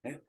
Yeah.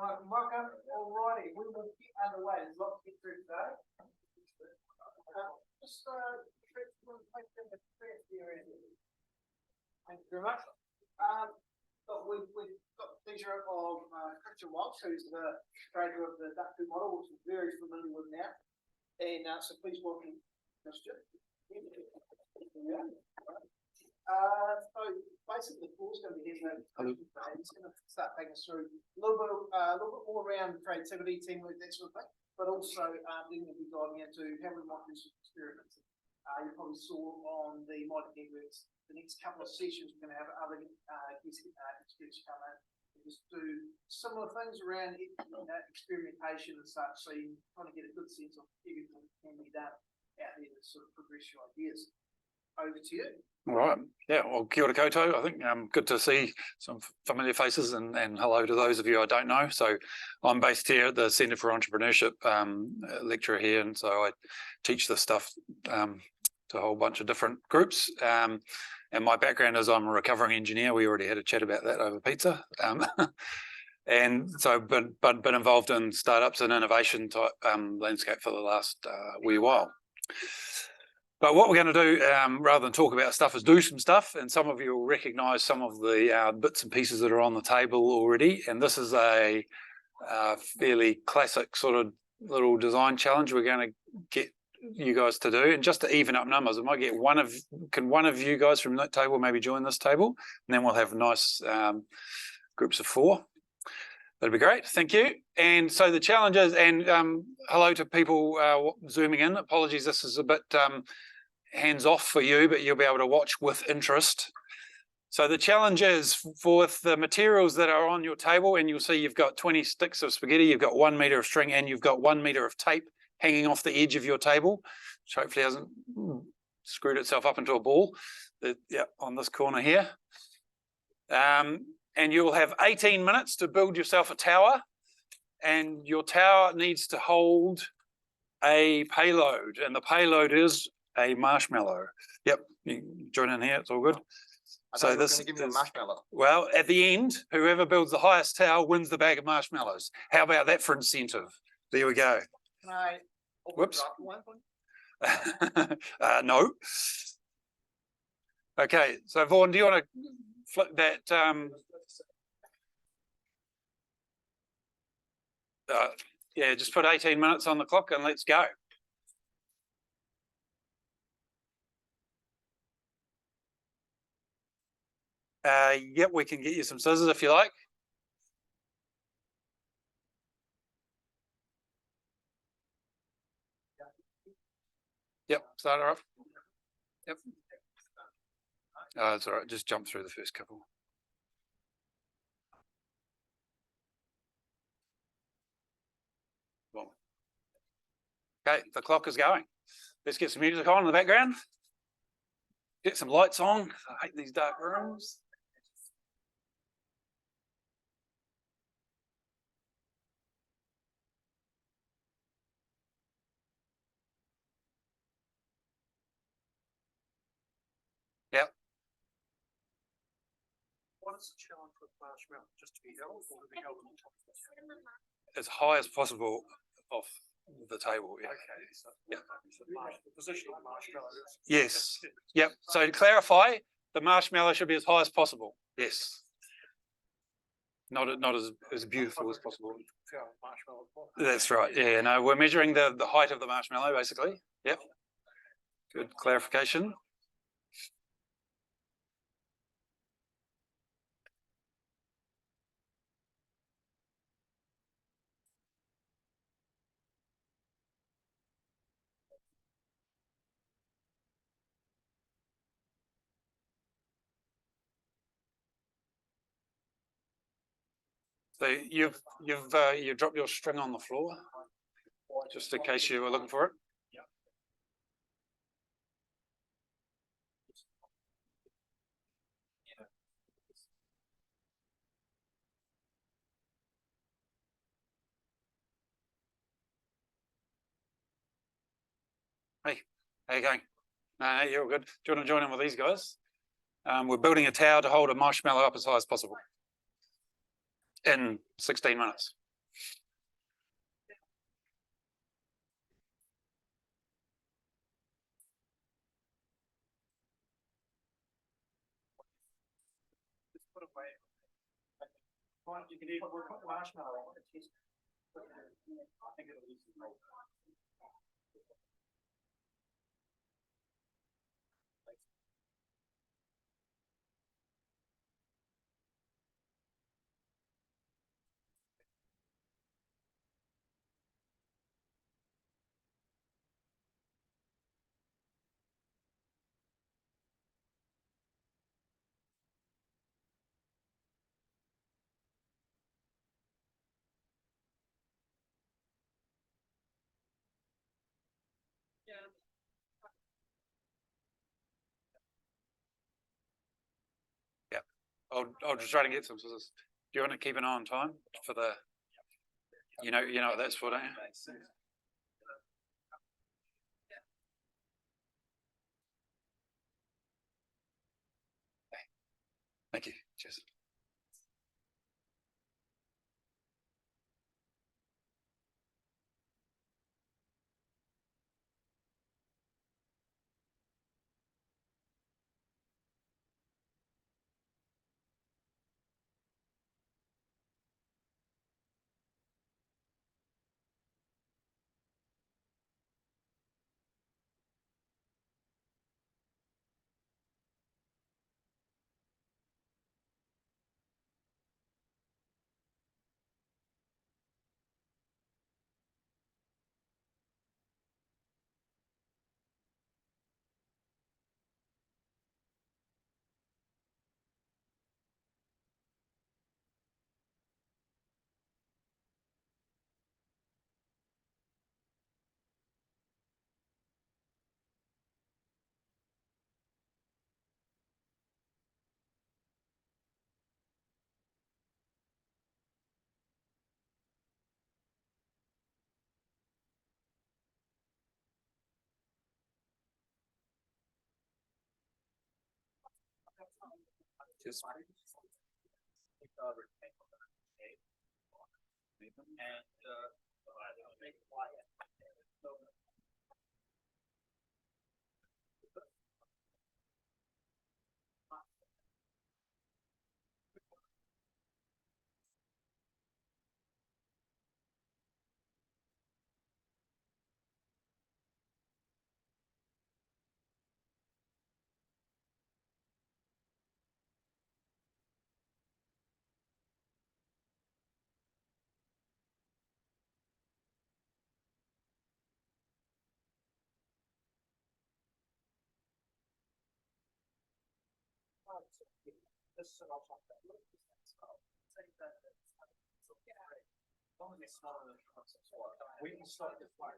Welcome, alrighty, we will get underway. There's lots to get through today. Thank you very much. We've got the pleasure of Christian Walsh, who's the creator of the duck food model, which we're very familiar with now. And so please welcome Christian. So basically the floor's going to be here. He's going to start taking us through a little bit more around creativity, teamwork, that sort of thing, but also then we'll be diving into how we might do some experiments. You probably saw on the Mighty Networks, the next couple of sessions we're going to have other guest experts come in and just do similar things around experimentation and such, so you kind of get a good sense of everything that can be done out there to sort of progress your ideas. Over to you. All right. Yeah, well, kia ora koutou. I think good to see some familiar faces and hello to those of you I don't know. So I'm based here at the Centre for Entrepreneurship, lecturer here, and so I teach this stuff to a whole bunch of different groups. And my background is I'm a recovering engineer. We already had a chat about that over pizza. And so been involved in startups and innovation type landscape for the last wee while. But what we're going to do, rather than talk about stuff, is do some stuff. And some of you will recognise some of the bits and pieces that are on the table already. And this is a fairly classic sort of little design challenge we're going to get you guys to do. And just to even up numbers, I might get one of you guys from that table maybe join this table, and then we'll have nice groups of 4. That'd be great. Thank you. And so the challenge is, and hello to people zooming in. Apologies, this is a bit hands off for you, but you'll be able to watch with interest. So the challenge is for the materials that are on your table, and you'll see you've got 20 sticks of spaghetti, you've got 1 metre of string, and you've got 1 metre of tape hanging off the edge of your table, which hopefully hasn't screwed itself up into a ball. Yeah, on this corner here. And you'll have 18 minutes to build yourself a tower, and your tower needs to hold a payload, and the payload is a marshmallow. Yep, you can join in here, it's all good. So this is, give me a marshmallow. Well, at the end, whoever builds the highest tower wins the bag of marshmallows. How about that for incentive? There we go. Can I whoops. No. Okay, so Vaughan, do you want to flip that? Yeah, just put 18 minutes on the clock and let's go. Yep, we can get you some scissors if you like. Yep, start her up. Yep. It's all right, just jump through the first couple. Okay, the clock is going. Let's get some music on in the background. Get some lights on. I hate these dark rooms. Yep. What is the challenge with marshmallow? Just to be held or to be held on top of as high as possible off the table. Yeah. Okay. So, yeah. The position of the marshmallow. Yes. Yep. So to clarify, the marshmallow should be as high as possible. Yes. Not as beautiful as possible. That's right. Yeah. No, we're measuring the height of the marshmallow basically. Yep. Good clarification. So you've you dropped your string on the floor, just in case you were looking for it. Hey, how you going? You're all good. Do you want to join in with these guys? We're building a tower to hold a marshmallow up as high as possible in 16 minutes. You can even put marshmallow on it. I think it'll be. Yeah, I'll just try to get some. Do you want to keep an eye on time for the? You know what that's for, don't you? Thank you. Cheers. Cheers. We can start the fire.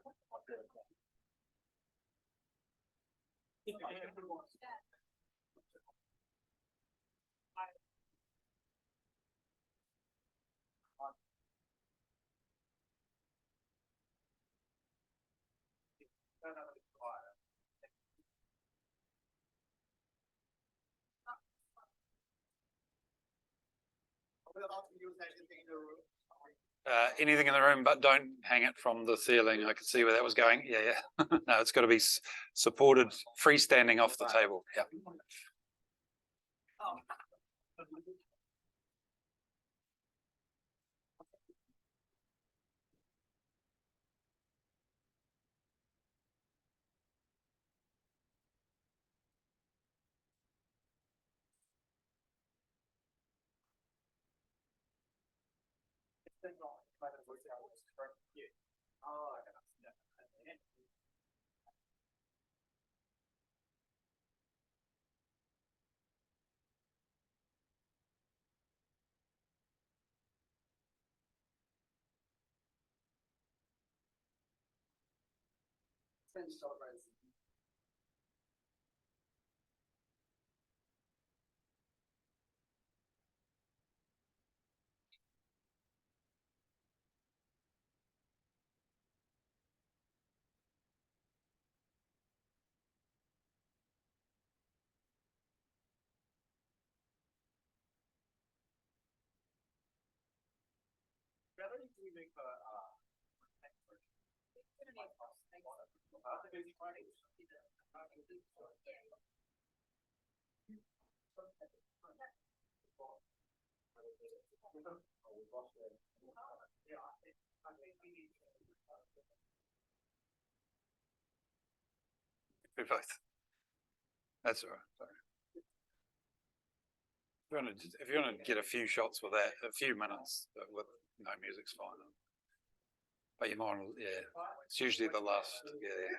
Anything in the room, but don't hang it from the ceiling. I could see where that was going. Yeah. No, it's got to be supported, freestanding off the table. Yeah. Friends celebrates. Better if we make a, We both. That's all right. Sorry. If you want to get a few shots with that, a few minutes with no music's fine. But you might, yeah, it's usually the last, yeah.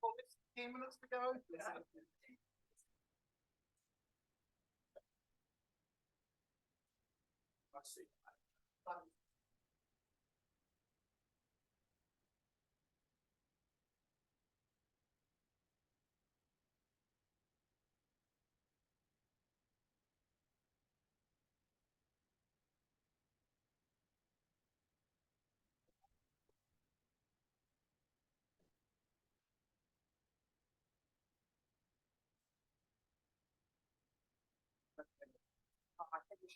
Well, it's 10 minutes to go. I think we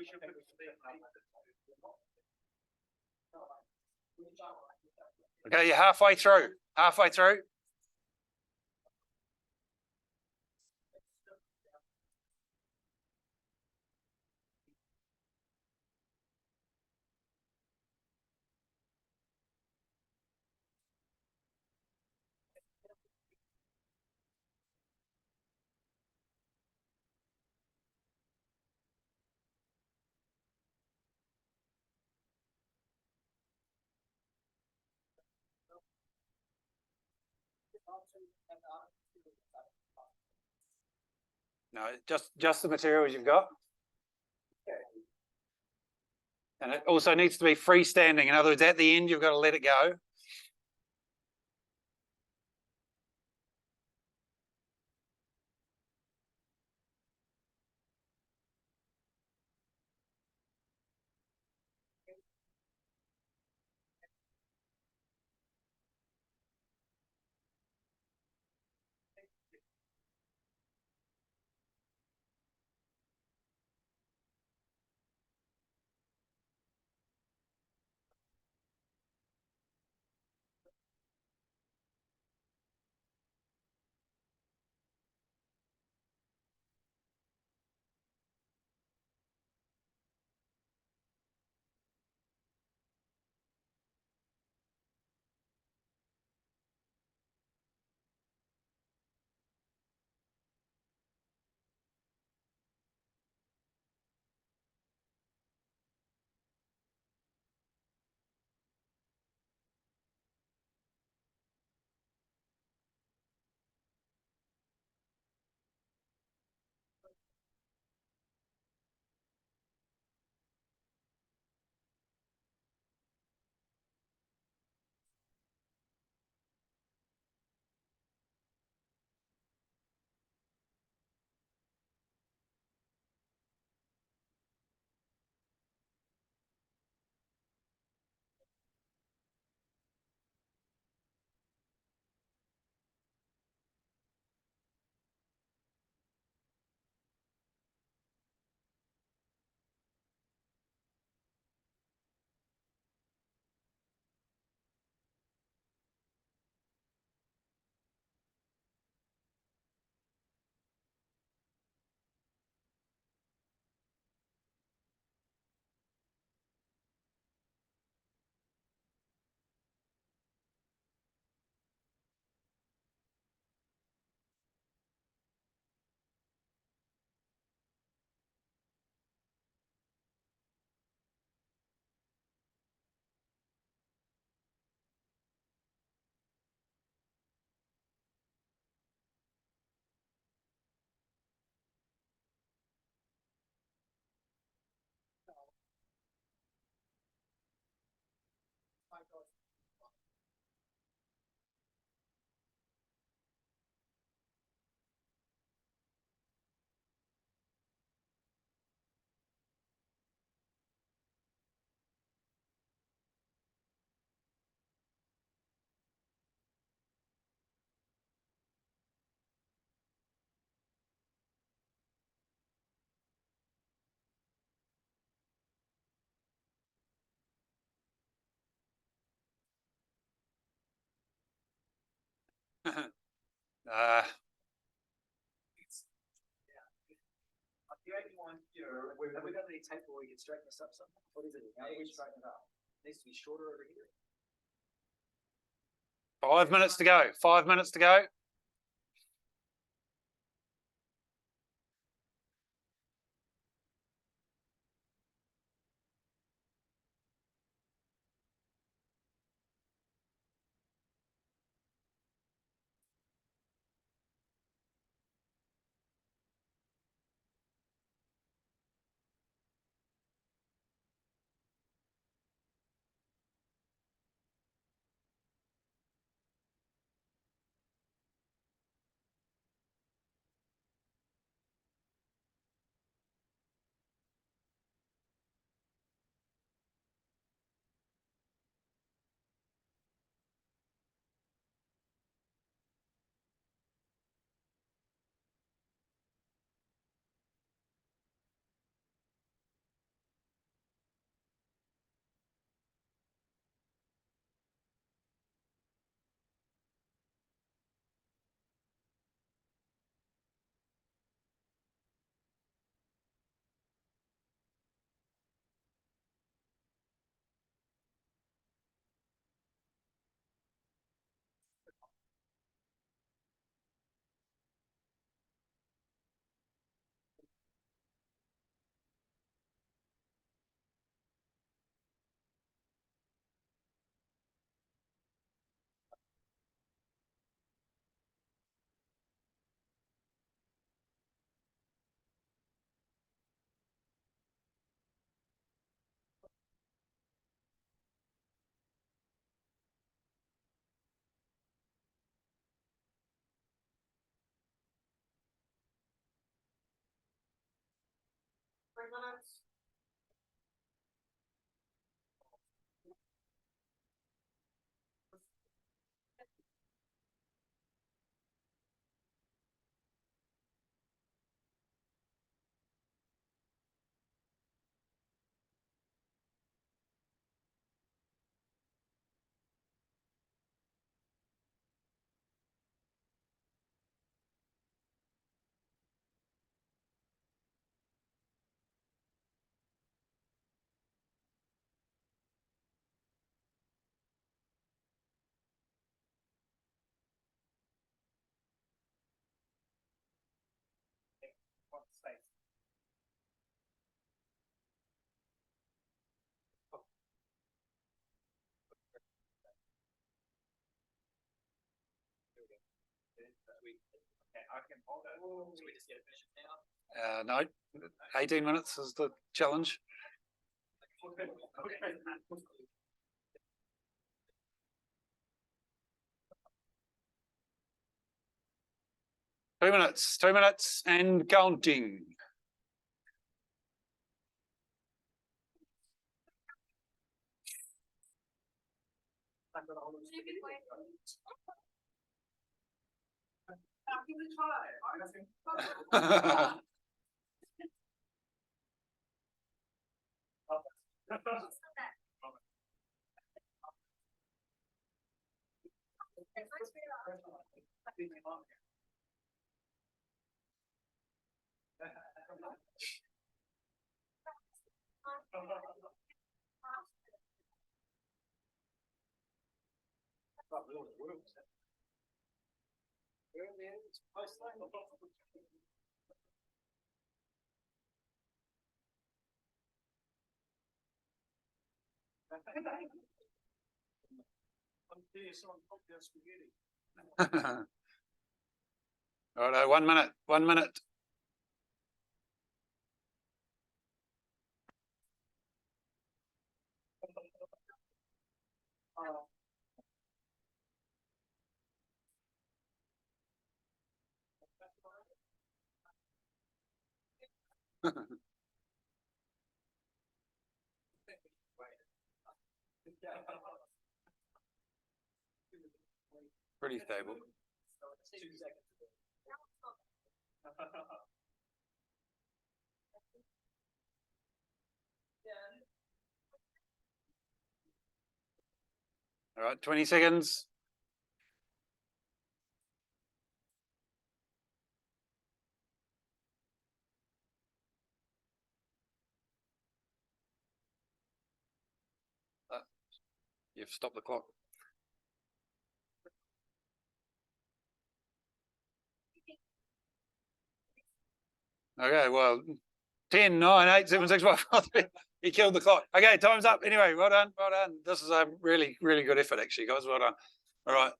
should put Okay, you're halfway through. Halfway through. No, just the materials you've got. And it also needs to be freestanding. In other words, at the end, you've got to let it go. Uh, The only one here, have we got any tape where we can straighten this up something? What is it? How do we straighten it up? Needs to be shorter over here. 5 minutes to go. 5 minutes to go. Minutes. No, 18 minutes is the challenge. Two minutes and counting. All right, 1 minute, 1 minute. Pretty stable. All right, 20 seconds. You've stopped the clock. Okay, well, 10, 9, 8, 7, 6, 5, 4, 3. He killed the clock. Okay, time's up. Anyway, well done, well done. This is a really, really good effort, actually, guys. Well done. All right.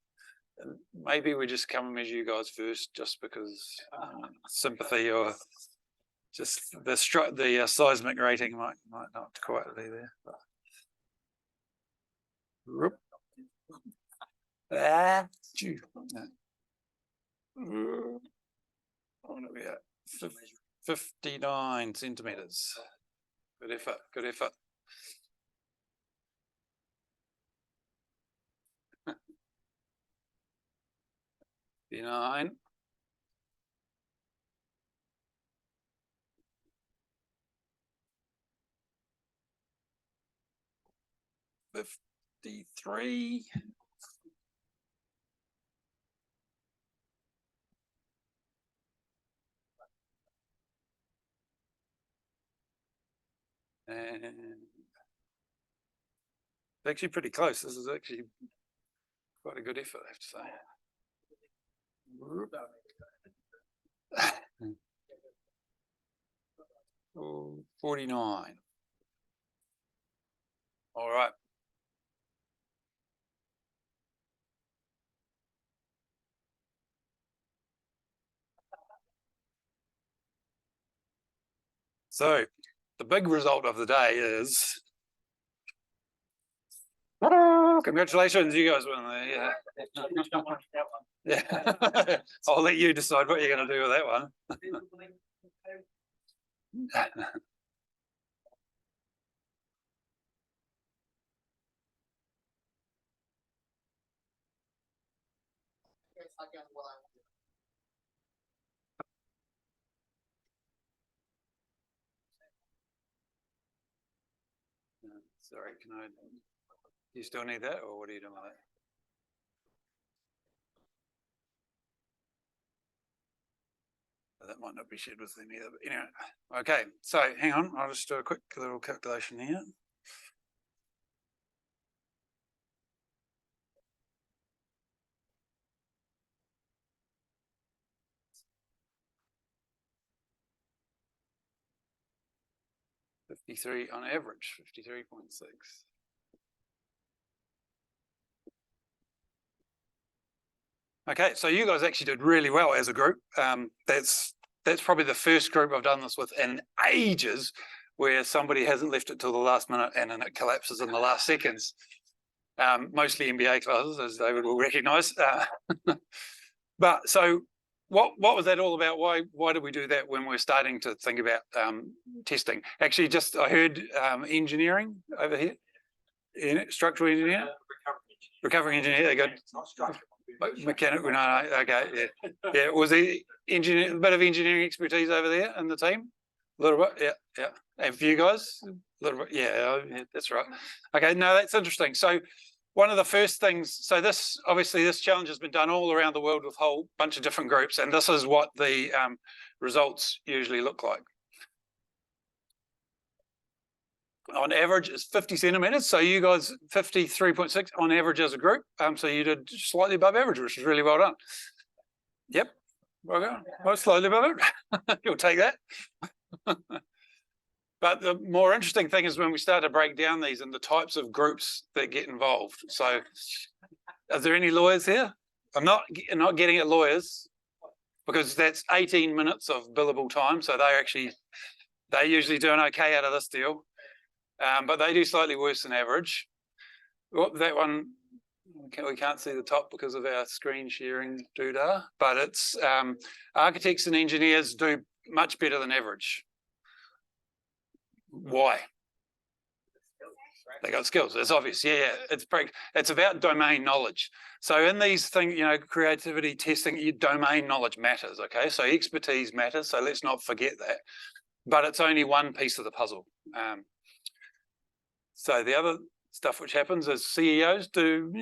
Maybe we just come and measure you guys first, just because sympathy or just the seismic rating might not quite be there. But. I want to be at 59 centimeters. Good effort, good effort. $59. 53. And it's actually pretty close. This is actually quite a good effort, I have to say. 49. All right. So the big result of the day is congratulations, you guys won there. Yeah. Yeah. I'll let you decide what you're going to do with that one. Sorry, can I? You still need that, or what are you doing with it? That might not be shared with them either. But anyway, okay. So hang on, I'll just do a quick little calculation here. $53 on average, 53.6. Okay, so you guys actually did really well as a group. That's probably the first group I've done this with in ages, where somebody hasn't left it till the last minute and then it collapses in the last seconds. Mostly MBA classes, as David will recognise. But so, what was that all about? Why did we do that when we're starting to think about testing? Actually, just I heard engineering over here, structural engineer, recovering engineer. They got mechanical. No, okay, yeah. Was there a bit of engineering expertise over there in the team? A little bit, yeah. And for you guys, a little bit, yeah. That's right. Okay, no, that's interesting. So. One of the first things, so this challenge has been done all around the world with a whole bunch of different groups, and this is what the results usually look like. On average, it's 50 centimeters. So you guys 53.6 on average as a group. So you did slightly above average, which is really well done. Yep. Well, slightly above it. You'll take that. But the more interesting thing is when we start to break down these and the types of groups that get involved. So are there any lawyers here? I'm not getting at lawyers because that's 18 minutes of billable time. So they're usually doing okay out of this deal. But they do slightly worse than average. Well, that one, we can't see the top because of our screen sharing doodah, but it's architects and engineers do much better than average. Why? They got skills. It's obvious. Yeah. It's about domain knowledge. So in these things, creativity testing, your domain knowledge matters. Okay, so expertise matters. So let's not forget that. But it's only one piece of the puzzle. So the other stuff which happens is CEOs do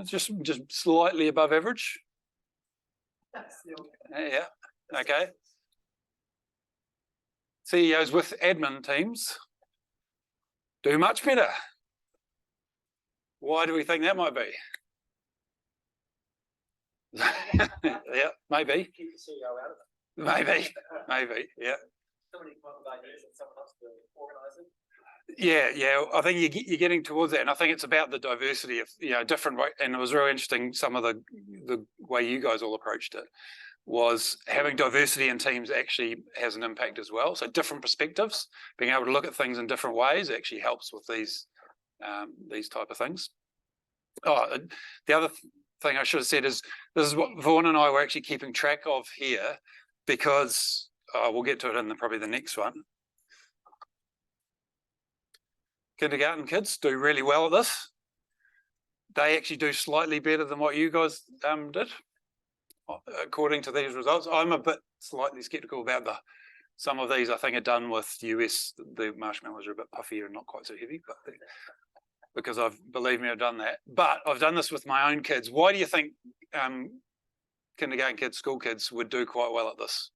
just slightly above average. Yeah. Okay. CEOs with admin teams do much better. Why do we think that might be? Yeah, maybe, Keep the CEO out of it. maybe, yeah. Somebody come up with ideas and someone else to organise it. Yeah. I think you're getting towards that, and I think it's about the diversity of different way. And it was really interesting. Some of the way you guys all approached it was having diversity in teams actually has an impact as well. So different perspectives, being able to look at things in different ways, actually helps with these type of things. Oh, the other thing I should have said is this is what Vaughan and I were actually keeping track of here, because we'll get to it in probably the next one. Kindergarten kids do really well at this. They actually do slightly better than what you guys did, according to these results. I'm a bit slightly skeptical about some of these. I think are done with US. The marshmallows are a bit puffier and not quite so heavy, but because believe me, I've done that. But I've done this with my own kids. Why do you think kindergarten kids, school kids would do quite well at this?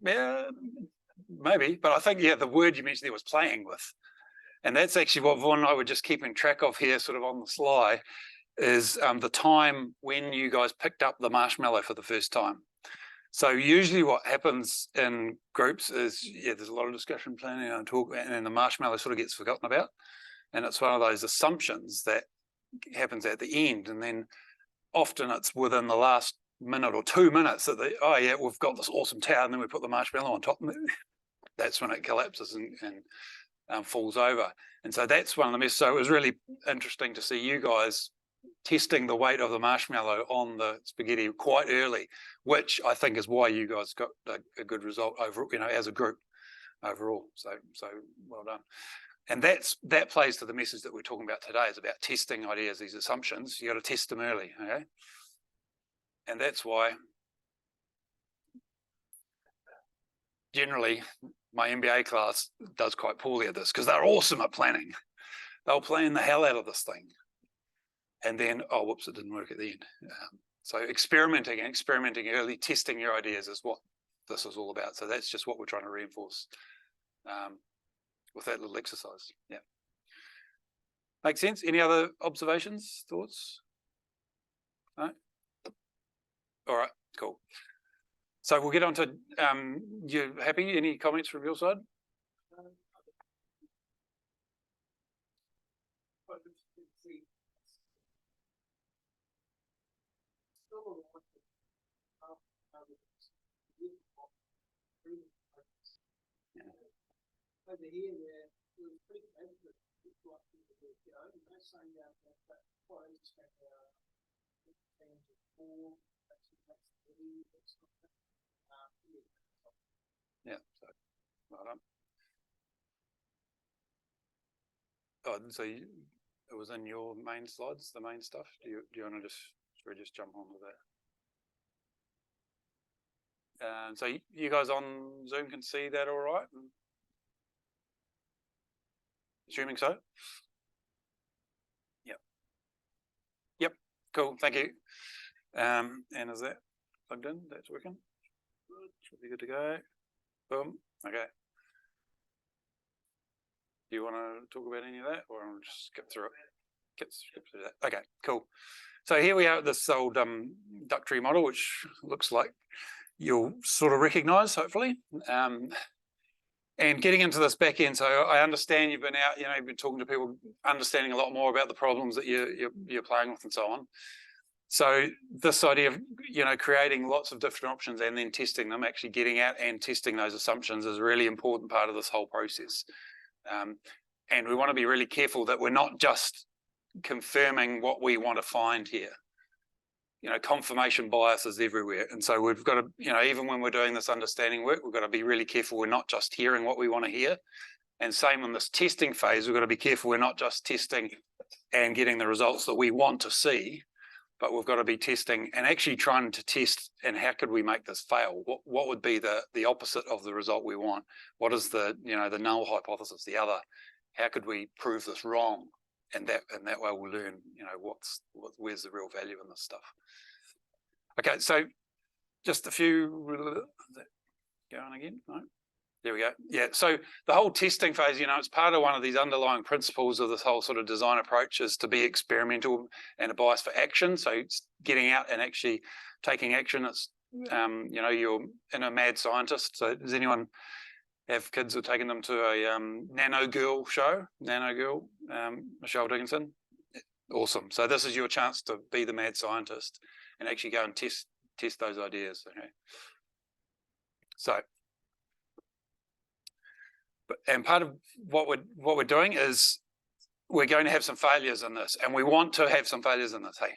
Yeah, maybe, but I think the word you mentioned there was playing with, and that's actually what Vaughan and I were just keeping track of here, sort of on the sly, is the time when you guys picked up the marshmallow for the first time. So usually what happens in groups is there's a lot of discussion, planning and talk, and then the marshmallow sort of gets forgotten about, and it's one of those assumptions that happens at the end, and then often it's within the last minute or 2 minutes that we've got this awesome tower, and then we put the marshmallow on top, and that's when it collapses and falls over. And so that's one of the messes. So it was really interesting to see you guys testing the weight of the marshmallow on the spaghetti quite early, which I think is why you guys got a good result overall, as a group overall. So well done. And that plays to the message that we're talking about today, is about testing ideas, these assumptions. You got to test them early, okay? And that's why generally my MBA class does quite poorly at this, because they're awesome at planning. They'll plan the hell out of this thing. And then, oh, whoops, it didn't work at the end. So experimenting early, testing your ideas is what this is all about. So that's just what we're trying to reinforce with that little exercise. Yeah. Make sense? Any other observations, thoughts? No? All right, cool. So we'll get on to, you happy? Any comments from your side? Over here, where it was pretty accurate, it's like they're saying that quite interesting. Yeah, so well done. Oh, so it was in your main slides, the main stuff. Do you want to just jump on with that? So you guys on Zoom can see that all right? Assuming so. Yep. Cool. Thank you. And is that plugged in? That's working. Good. Should be good to go. Boom. Okay. Do you want to talk about any of that, or I'll just skip through it? Skip through that. Okay. Cool. So here we are at this old duck tree model, which looks like you'll sort of recognise, hopefully. And getting into this back end, so I understand you've been out, you've been talking to people, understanding a lot more about the problems that you're playing with and so on. So this idea of, creating lots of different options and then testing them, actually getting out and testing those assumptions is a really important part of this whole process. And we want to be really careful that we're not just confirming what we want to find here. Confirmation bias is everywhere. And so we've got to, even when we're doing this understanding work, we've got to be really careful we're not just hearing what we want to hear. And same in this testing phase, we've got to be careful we're not just testing and getting the results that we want to see, but we've got to be testing and actually trying to test, and how could we make this fail? What would be the opposite of the result we want? What is the null hypothesis, the other? How could we prove this wrong? And that way we'll learn, where's the real value in this stuff. Okay, so just a few, is that going again? No? There we go. Yeah. So the whole testing phase, it's part of one of these underlying principles of this whole sort of design approach is to be experimental and a bias for action. So it's getting out and actually taking action. It's, you're in a mad scientist. So does anyone have kids who are taking them to a Nano Girl show? Nano Girl, Michelle Dickinson. Awesome. So this is your chance to be the mad scientist and actually go and test those ideas. Okay. So. And part of what we're doing is we're going to have some failures in this, and we want to have some failures in this. Hey,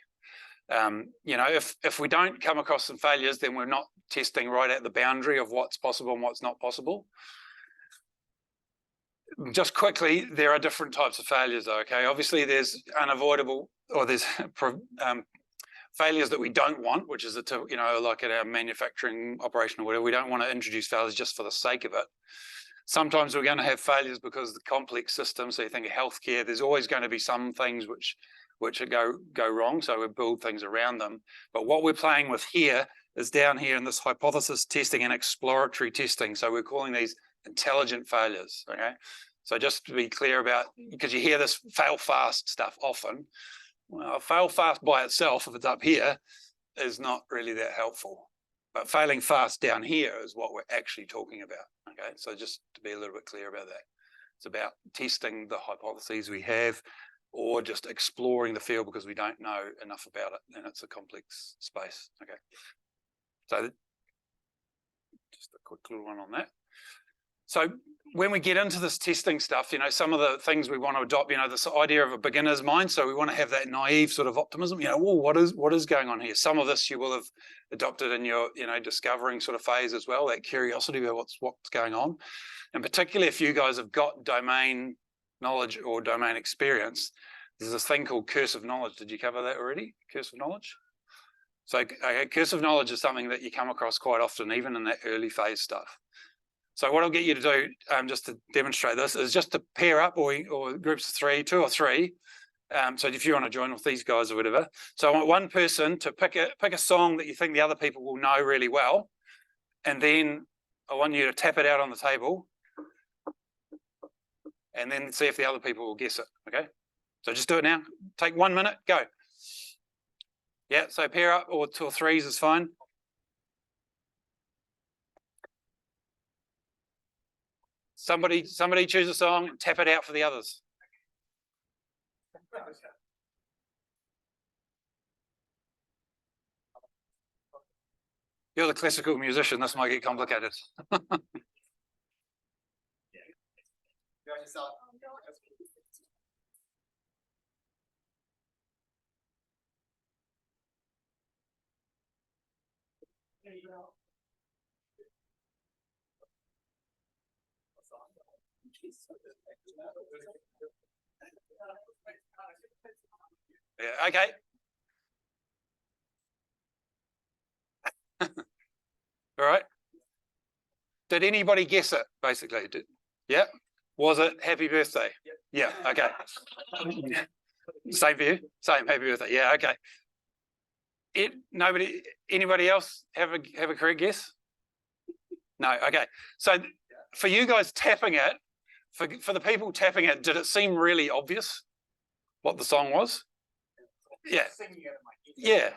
if we don't come across some failures, then we're not testing right at the boundary of what's possible and what's not possible. Just quickly, there are different types of failures, though. Okay, obviously there's unavoidable, or there's failures that we don't want, which is like at our manufacturing operation or whatever. We don't want to introduce failures just for the sake of it. Sometimes we're going to have failures because of the complex system. So you think of healthcare, there's always going to be some things which go wrong. So we build things around them. But what we're playing with here is down here in this hypothesis testing and exploratory testing. So we're calling these intelligent failures. Okay. So just to be clear about, because you hear this fail fast stuff often. Well, fail fast by itself, if it's up here, is not really that helpful. But failing fast down here is what we're actually talking about. Okay, so just to be a little bit clear about that. It's about testing the hypotheses we have or just exploring the field because we don't know enough about it and it's a complex space. Okay, so just a quick little one on that. So when we get into this testing stuff, some of the things we want to adopt, this idea of a beginner's mind. So we want to have that naive sort of optimism, what is going on here? Some of this you will have adopted in your, discovering sort of phase as well, that curiosity about what's going on. And particularly if you guys have got domain knowledge or domain experience, there's this thing called curse of knowledge. Did you cover that already? Curse of knowledge? So curse of knowledge is something that you come across quite often, even in that early phase stuff. So what I'll get you to do, just to demonstrate this, is just to pair up or groups of three, 2 or 3. So if you want to join with these guys or whatever. So I want one person to pick a song that you think the other people will know really well. And then I want you to tap it out on the table. And then see if the other people will guess it, okay? So just do it now. Take 1 minute, go. Yeah, so pair up or 2 or 3s is fine. Somebody choose a song and tap it out for the others. You're the classical musician, this might get complicated. Yeah, okay. All right. Did anybody guess it, basically? Yeah? Was it Happy Birthday? Yep. Yeah, okay. Same for you? Same, Happy Birthday. Yeah, okay. Anybody else have a correct guess? No, okay. So for you guys tapping it, for the people tapping it, did it seem really obvious what the song was? Yeah. Yeah.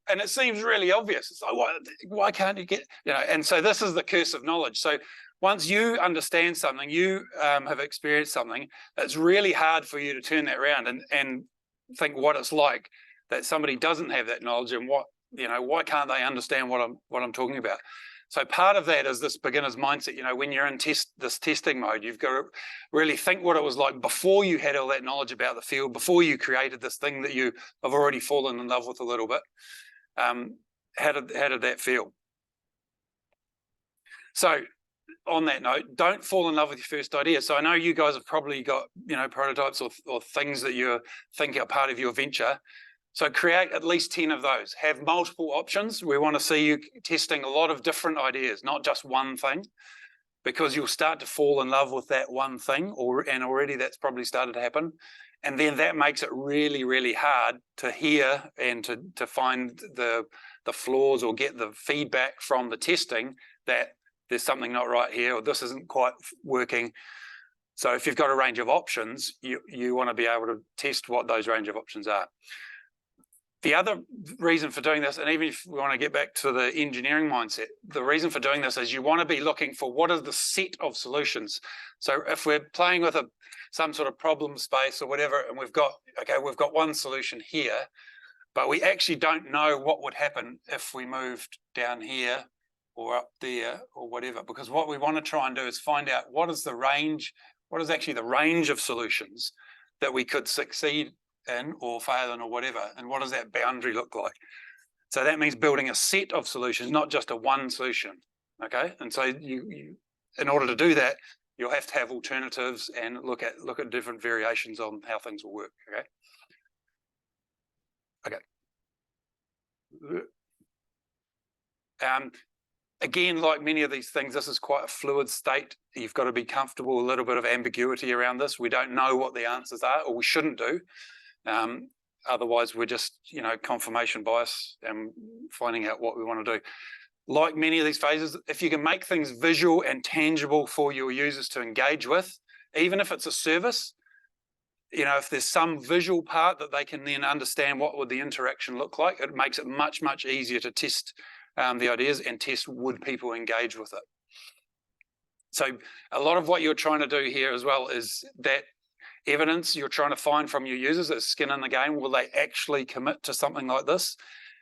And it seems really obvious. It's like, why can't you get, and so this is the curse of knowledge. So once you understand something, you have experienced something, it's really hard for you to turn that around and think what it's like that somebody doesn't have that knowledge and why can't they understand what I'm talking about? So part of that is this beginner's mindset. When you're in this testing mode, you've got to really think what it was like before you had all that knowledge about the field, before you created this thing that you have already fallen in love with a little bit. How did that feel? So on that note, don't fall in love with your first idea. So I know you guys have probably got, prototypes or things that you think are part of your venture. So create at least 10 of those. Have multiple options. We want to see you testing a lot of different ideas, not just one thing, because you'll start to fall in love with that one thing, and already that's probably started to happen. And then that makes it really, really hard to hear and to find the flaws or get the feedback from the testing that there's something not right here, or this isn't quite working. So if you've got a range of options, you want to be able to test what those range of options are. The other reason for doing this, and even if we want to get back to the engineering mindset, the reason for doing this is you want to be looking for what are the set of solutions. So if we're playing with some sort of problem space or whatever, and we've got one solution here, but we actually don't know what would happen if we moved down here or up there or whatever, because what we want to try and do is find out what is actually the range of solutions that we could succeed in or fail in or whatever, and what does that boundary look like? So that means building a set of solutions, not just a one solution. Okay, and so you in order to do that, you'll have to have alternatives and look at different variations on how things will work. Again, like many of these things, this is quite a fluid state. You've got to be comfortable, a little bit of ambiguity around this. We don't know what the answers are, or we shouldn't do. Otherwise, we're just, confirmation bias and finding out what we want to do. Like many of these phases, if you can make things visual and tangible for your users to engage with, even if it's a service, if there's some visual part that they can then understand what would the interaction look like, it makes it much, much easier to test the ideas and test would people engage with it. So a lot of what you're trying to do here as well is that evidence you're trying to find from your users is skin in the game. Will they actually commit to something like this?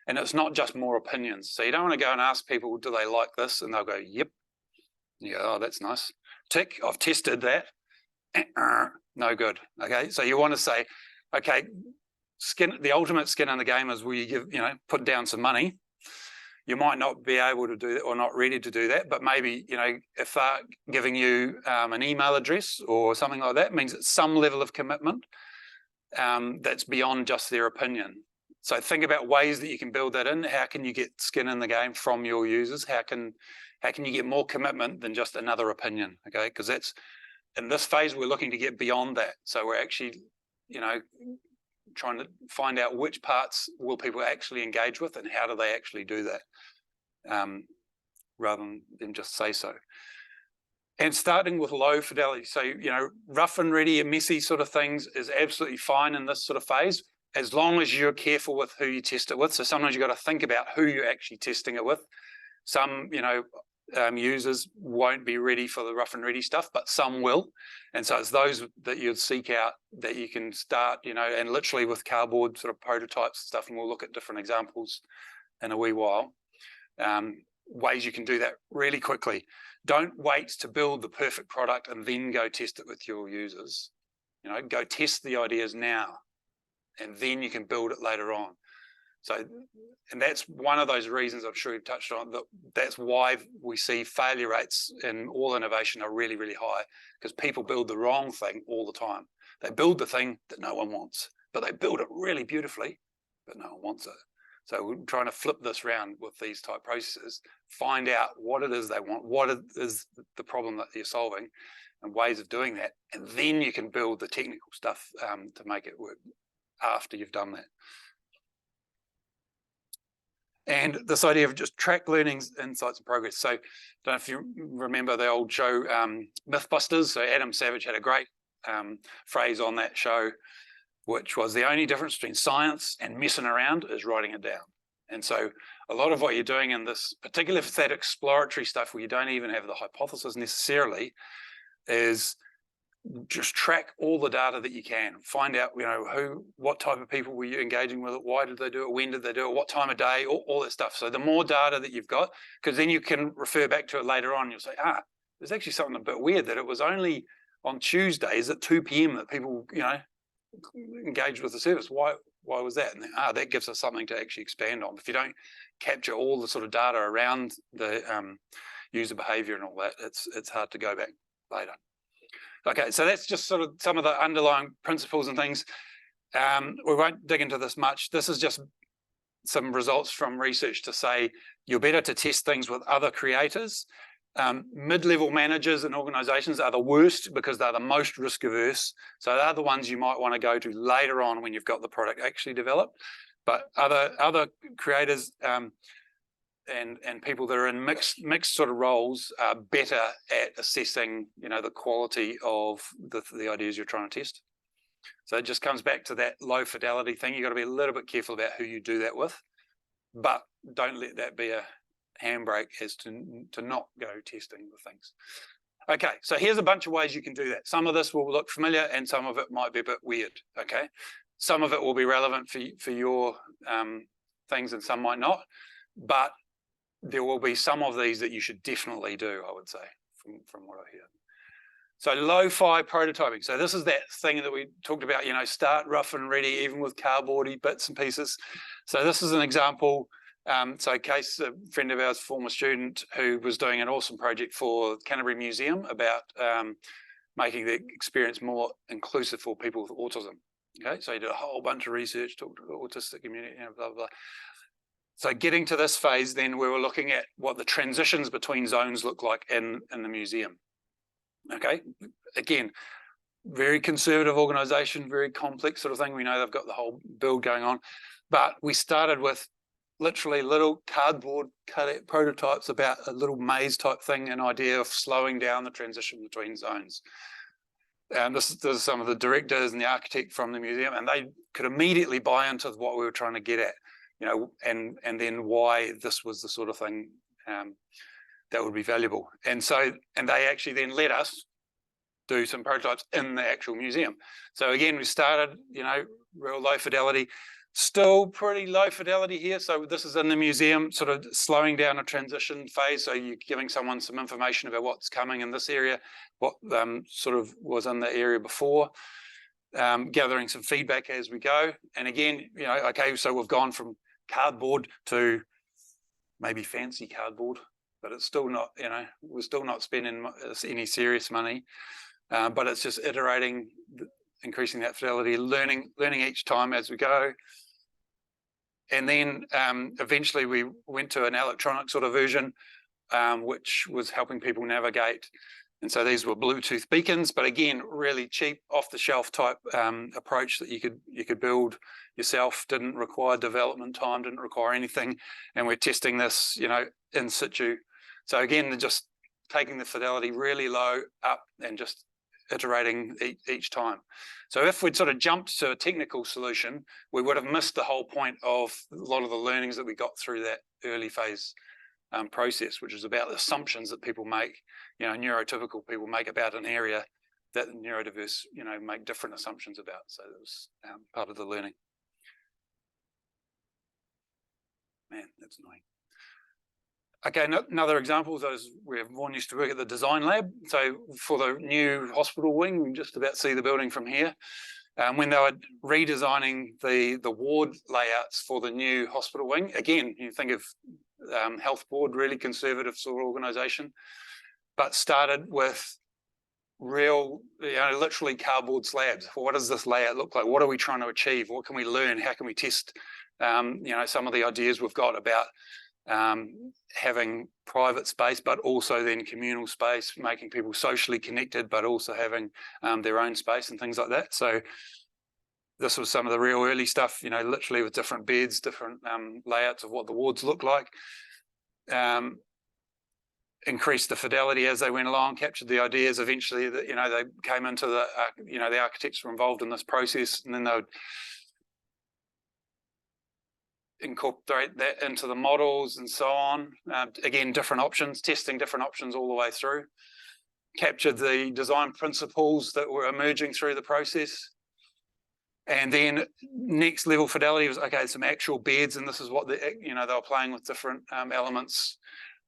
And it's not just more opinions. So you don't want to go and ask people, do they like this? And they'll go, yep. Yeah, oh, that's nice. Tick, I've tested that. No good. Okay, so you want to say, okay, the ultimate skin in the game is where you put down some money. You might not be able to do that or not ready to do that, but maybe, if they're giving you an email address or something like that, means it's some level of commitment that's beyond just their opinion. So think about ways that you can build that in. How can you get skin in the game from your users? How can you get more commitment than just another opinion? Okay, because that's in this phase we're looking to get beyond that. So we're actually, trying to find out which parts will people actually engage with and how do they actually do that, rather than just say so. And starting with low fidelity. So, rough and ready and messy sort of things is absolutely fine in this sort of phase, as long as you're careful with who you test it with. So sometimes you've got to think about who you're actually testing it with. Some, users won't be ready for the rough and ready stuff, but some will. And so it's those that you'd seek out that you can start, and literally with cardboard sort of prototypes and stuff, and we'll look at different examples in a wee while, ways you can do that really quickly. Don't wait to build the perfect product and then go test it with your users. Go test the ideas now, and then you can build it later on. So, and that's one of those reasons I'm sure you've touched on, that's why we see failure rates in all innovation are really, really high, because people build the wrong thing all the time. They build the thing that no one wants, but they build it really beautifully, but no one wants it. So we're trying to flip this around with these type processes, find out what it is they want, what is the problem that you're solving, and ways of doing that. And then you can build the technical stuff to make it work after you've done that. And this idea of just track learnings, insights, and progress. So I don't know if you remember the old show Mythbusters. So Adam Savage had a great phrase on that show, which was the only difference between science and messing around is writing it down. And so a lot of what you're doing in this, particularly if it's that exploratory stuff where you don't even have the hypothesis necessarily, is just track all the data that you can. Find out, what type of people were you engaging with it, why did they do it, when did they do it, what time of day, all that stuff. So the more data that you've got, because then you can refer back to it later on, you'll say, there's actually something a bit weird that it was only on Tuesdays at 2 p.m. that people, engaged with the service. Why was that? And then, that gives us something to actually expand on. If you don't capture all the sort of data around the user behavior and all that, it's hard to go back later. Okay, so that's just sort of some of the underlying principles and things. We won't dig into this much. This is just some results from research to say you're better to test things with other creators. Mid-level managers and organizations are the worst because they're the most risk averse. So they're the ones you might want to go to later on when you've got the product actually developed. But other creators, and people that are in mixed sort of roles are better at assessing, the quality of the ideas you're trying to test. So it just comes back to that low fidelity thing. You've got to be a little bit careful about who you do that with, but don't let that be a handbrake as to not go testing the things. Okay, so here's a bunch of ways you can do that. Some of this will look familiar and some of it might be a bit weird, okay? Some of it will be relevant for your things and some might not, but there will be some of these that you should definitely do, I would say, from what I hear. So lo-fi prototyping. So this is that thing that we talked about, start rough and ready, even with cardboardy bits and pieces. So this is an example. So Case, a friend of ours, former student, who was doing an awesome project for Canterbury Museum about making the experience more inclusive for people with autism. Okay, so he did a whole bunch of research, talked to the autistic community, blah, blah, blah. So getting to this phase, then we were looking at what the transitions between zones look like in the museum. Okay, again, very conservative organisation, very complex sort of thing. We know they've got the whole build going on, but we started with literally little cardboard cut prototypes about a little maze type thing, an idea of slowing down the transition between zones. And this is some of the directors and the architect from the museum, and they could immediately buy into what we were trying to get at, and then why this was the sort of thing that would be valuable. And they actually then let us do some prototypes in the actual museum. So again, we started, real low fidelity, still pretty low fidelity here. So this is in the museum, sort of slowing down a transition phase. So you're giving someone some information about what's coming in this area, what sort of was in the area before, gathering some feedback as we go. And again, okay, so we've gone from cardboard to maybe fancy cardboard, but it's still not, we're still not spending any serious money, but it's just iterating, increasing that fidelity, learning each time as we go. And then eventually we went to an electronic sort of version, which was helping people navigate. And so these were Bluetooth beacons, but again, really cheap, off-the-shelf type approach that you could build yourself. Didn't require development time, didn't require anything. And we're testing this, in situ. So again, just taking the fidelity really low up and just iterating each time. So if we'd sort of jumped to a technical solution, we would have missed the whole point of a lot of the learnings that we got through that early phase process, which is about the assumptions that people make, neurotypical people make about an area that neurodiverse, make different assumptions about. So that was part of the learning. Man, that's annoying. Okay, another example is where Vaughan used to work at the design lab. So for the new hospital wing, we can just about see the building from here. When they were redesigning the ward layouts for the new hospital wing, again, you think of health board, really conservative sort of organisation, but started with real, literally cardboard slabs. What does this layout look like? What are we trying to achieve? What can we learn? How can we test, some of the ideas we've got about having private space, but also then communal space, making people socially connected, but also having their own space and things like that. So this was some of the real early stuff, literally with different beds, different layouts of what the wards look like. Increased the fidelity as they went along, captured the ideas. Eventually, they came into the, the architects were involved in this process, and then they would incorporate that into the models and so on. Again, different options, testing different options all the way through. Captured the design principles that were emerging through the process. And then next level fidelity was, okay, some actual beds, and this is what they were playing with different elements,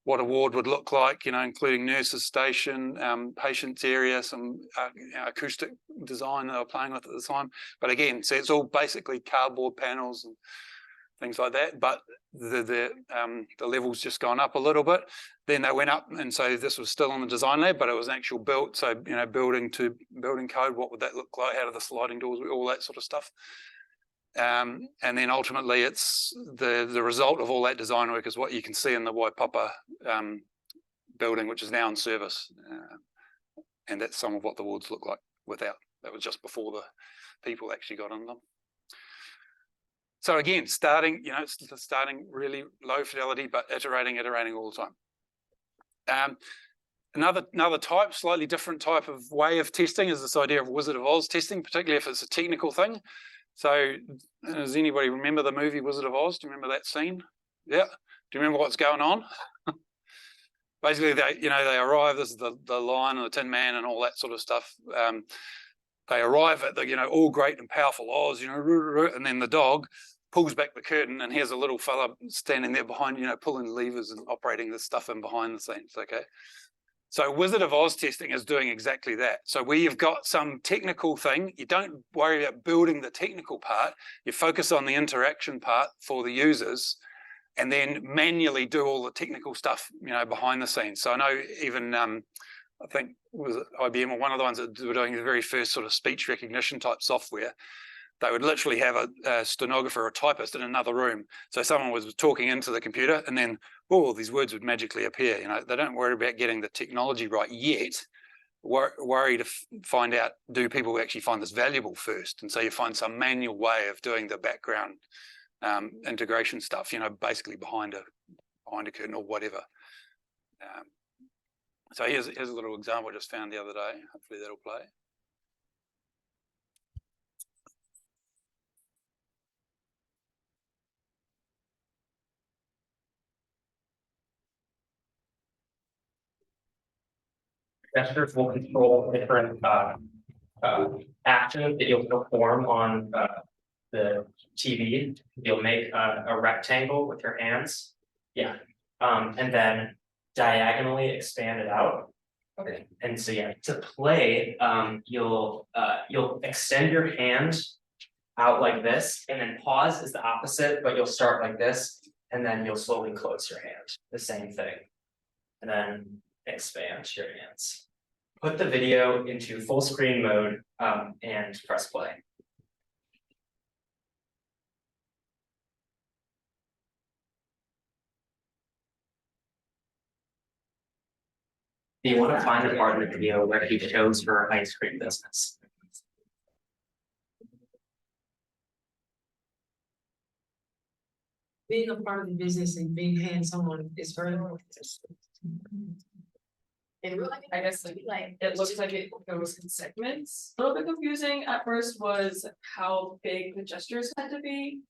what a ward would look like, including nurses' station, patients' area, some acoustic design they were playing with at the time. But again, so it's all basically cardboard panels and things like that, but the level's just gone up a little bit. Then they went up, and so this was still in the design lab, but it was an actual built, so building to building code, what would that look like, how do the sliding doors, all that sort of stuff. And then ultimately it's the result of all that design work is what you can see in the Waipapa building, which is now in service. And that's some of what the wards look like without. That was just before the people actually got in them. So again, starting really low fidelity, but iterating all the time. Another type, slightly different type of way of testing is this idea of Wizard of Oz testing, particularly if it's a technical thing. So does anybody remember the movie Wizard of Oz? Do you remember that scene? Yeah. Do you remember what's going on? Basically, they arrive. This is the Lion and the Tin Man and all that sort of stuff. They arrive at the all great and powerful Oz, and then the dog pulls back the curtain, and here's a little fella standing there behind, pulling levers and operating this stuff in behind the scenes. Okay. So Wizard of Oz testing is doing exactly that. So where you've got some technical thing, you don't worry about building the technical part. You focus on the interaction part for the users, and then manually do all the technical stuff, behind the scenes. So I know even I think was it IBM or one of the ones that were doing the very first sort of speech recognition type software. They would literally have a stenographer or a typist in another room. So someone was talking into the computer, and then these words would magically appear. They don't worry about getting the technology right yet. Worry to find out, do people actually find this valuable first? And so you find some manual way of doing the background integration stuff, basically behind a curtain or whatever. So here's a little example I just found the other day. Hopefully that'll play. Gestures will control different actions that you'll perform on the TV. You'll make a rectangle with your hands. Yeah. And then diagonally expand it out. Okay. And so to play, you'll extend your hand out like this, and then pause is the opposite, but you'll start like this, and then you'll slowly close your hand. The same thing. And then expand your hands. Put the video into full screen mode and press play. You want to find the part of the video where he shows her ice cream business. Being a part of the business and being hands-on is very important. I guess it looks like it goes in segments. A little bit confusing at first was how big the gestures had to be,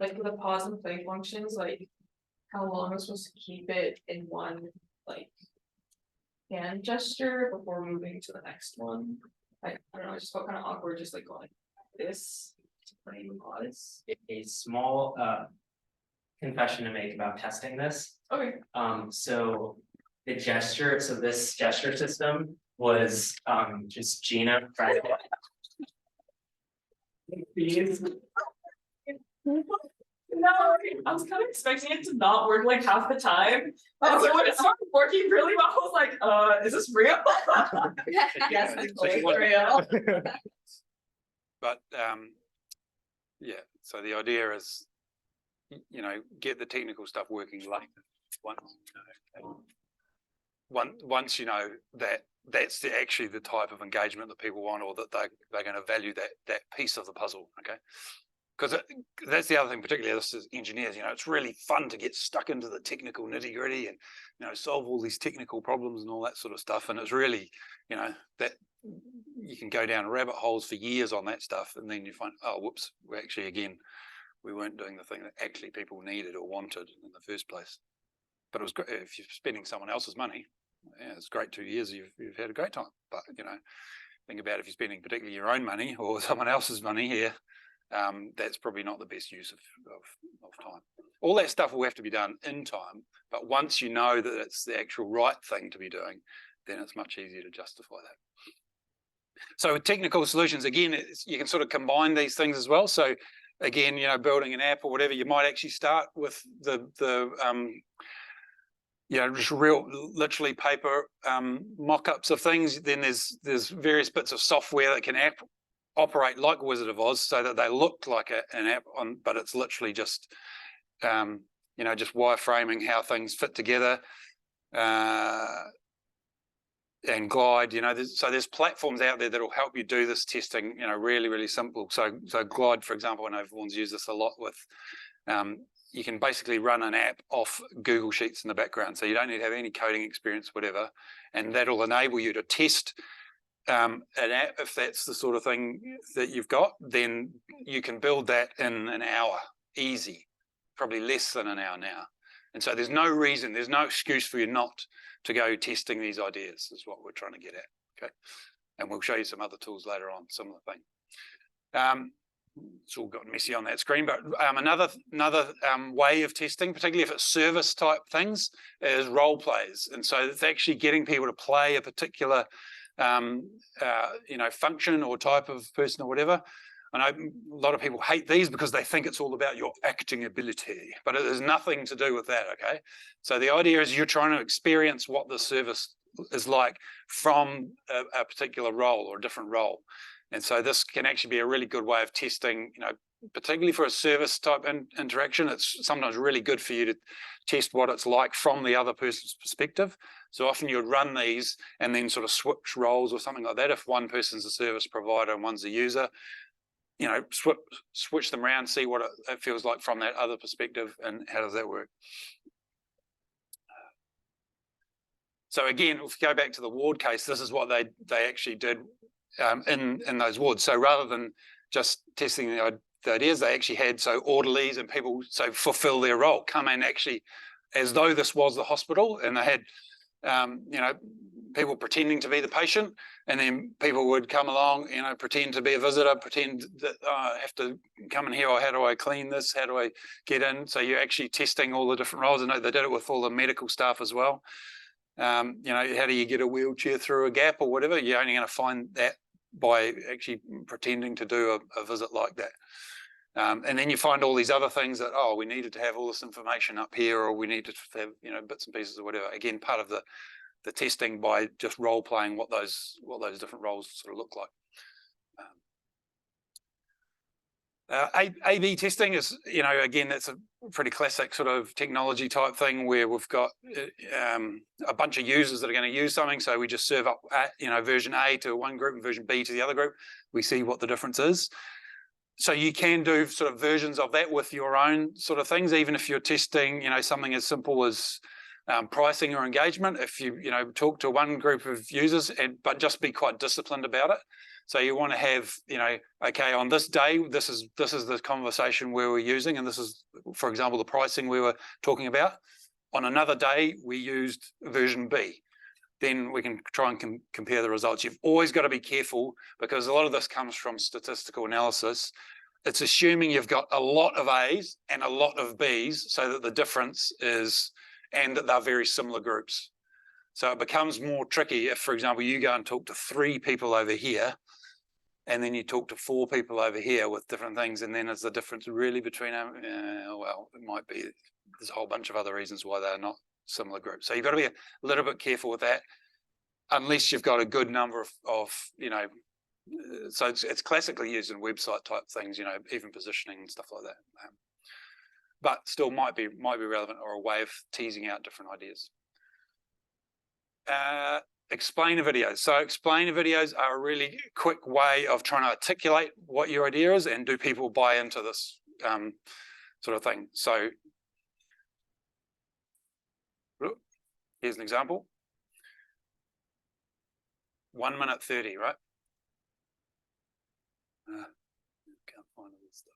like with the pause and play functions, like how long I was supposed to keep it in one hand gesture before moving to the next one. I don't know, I just felt kind of awkward just going like this to play pause. A small confession to make about testing this. Okay. So this gesture system was just Gina trying to No, I was kind of expecting it to not work like half the time. And so when it started working really well, I was like, is this real? Yes, it's real. But yeah, so the idea is, get the technical stuff working later. Once you know that that's actually the type of engagement that people want, or that they're going to value that piece of the puzzle. Okay. Because that's the other thing, particularly as engineers, it's really fun to get stuck into the technical nitty gritty and, solve all these technical problems and all that sort of stuff. And it's really, that you can go down rabbit holes for years on that stuff. And then you find, oh, whoops, we weren't doing the thing that actually people needed or wanted in the first place. But it was great if you're spending someone else's money. Yeah, it's great 2 years. You've had a great time. But, think about if you're spending particularly your own money or someone else's money here. That's probably not the best use of time. All that stuff will have to be done in time, but once you know that it's the actual right thing to be doing, then it's much easier to justify that. So with technical solutions, again, you can sort of combine these things as well. So again, building an app or whatever, you might actually start with the just real, literally paper mock-ups of things. Then there's various bits of software that can operate like Wizard of Oz, so that they look like an app but it's literally just just wireframing how things fit together. and Glide, you know, there's platforms out there that will help you do this testing, you know, really, really simple. So Glide, for example, I know everyone's used this a lot with, you can basically run an app off Google Sheets in the background. So you don't need to have any coding experience, whatever, and that'll enable you to test an app. If that's the sort of thing that you've got, then you can build that in an hour, easy, probably less than an hour now. And so there's no reason, there's no excuse for you not to go testing these ideas, is what we're trying to get at, okay? And we'll show you some other tools later on, similar thing. It's all got messy on that screen, but another way of testing, particularly if it's service type things, is role plays. And so it's actually getting people to play a particular you know, function or type of person or whatever. I know a lot of people hate these because they think it's all about your acting ability, but it has nothing to do with that, okay? So the idea is you're trying to experience what the service is like from a particular role or a different role. And so this can actually be a really good way of testing, you know, particularly for a service type interaction. It's sometimes really good for you to test what it's like from the other person's perspective. So often you'd run these and then sort of switch roles or something like that. If one person's a service provider and one's a user, you know, switch them around, see what it feels like from that other perspective, and how does that work? So again, if you go back to the ward case, this is what they actually did in those wards. So rather than just testing the ideas, they actually had orderlies and people fulfill their role, come in actually as though this was the hospital, and they had you know, people pretending to be the patient, and then people would come along, you know, pretend to be a visitor, pretend that I have to come in here, or how do I clean this, how do I get in? So you're actually testing all the different roles. I know they did it with all the medical staff as well. You know, how do you get a wheelchair through a gap or whatever? You're only going to find that by actually pretending to do a visit like that. And then you find all these other things that, oh, we needed to have all this information up here, or we needed to have, you know, bits and pieces or whatever. Again, part of the testing by just role playing what those different roles sort of look like. A/B testing is, you know, again, that's a pretty classic sort of technology type thing where we've got a bunch of users that are going to use something. So we just serve up, you know, version A to one group and version B to the other group. We see what the difference is. So you can do sort of versions of that with your own sort of things, even if you're testing, you know, something as simple as pricing or engagement. If you know, talk to one group of users, but just be quite disciplined about it. So you want to have, you know, okay, on this day, this is the conversation we were using, and this is, for example, the pricing we were talking about. On another day, we used version B. Then we can try and compare the results. You've always got to be careful, because a lot of this comes from statistical analysis. It's assuming you've got a lot of A's and a lot of B's, so that the difference is, and that they're very similar groups. So it becomes more tricky if, for example, you go and talk to 3 people over here, and then you talk to 4 people over here with different things, and then is the difference really between them? Well, it might be. There's a whole bunch of other reasons why they're not similar groups. So you've got to be a little bit careful with that, unless you've got a good number of you know, so it's classically used in website type things, you know, even positioning and stuff like that. But still might be relevant, or a way of teasing out different ideas. Explainer videos. So explainer videos are a really quick way of trying to articulate what your idea is, and do people buy into this sort of thing. So here's an example. 1 minute 30, right? Can't find all this stuff.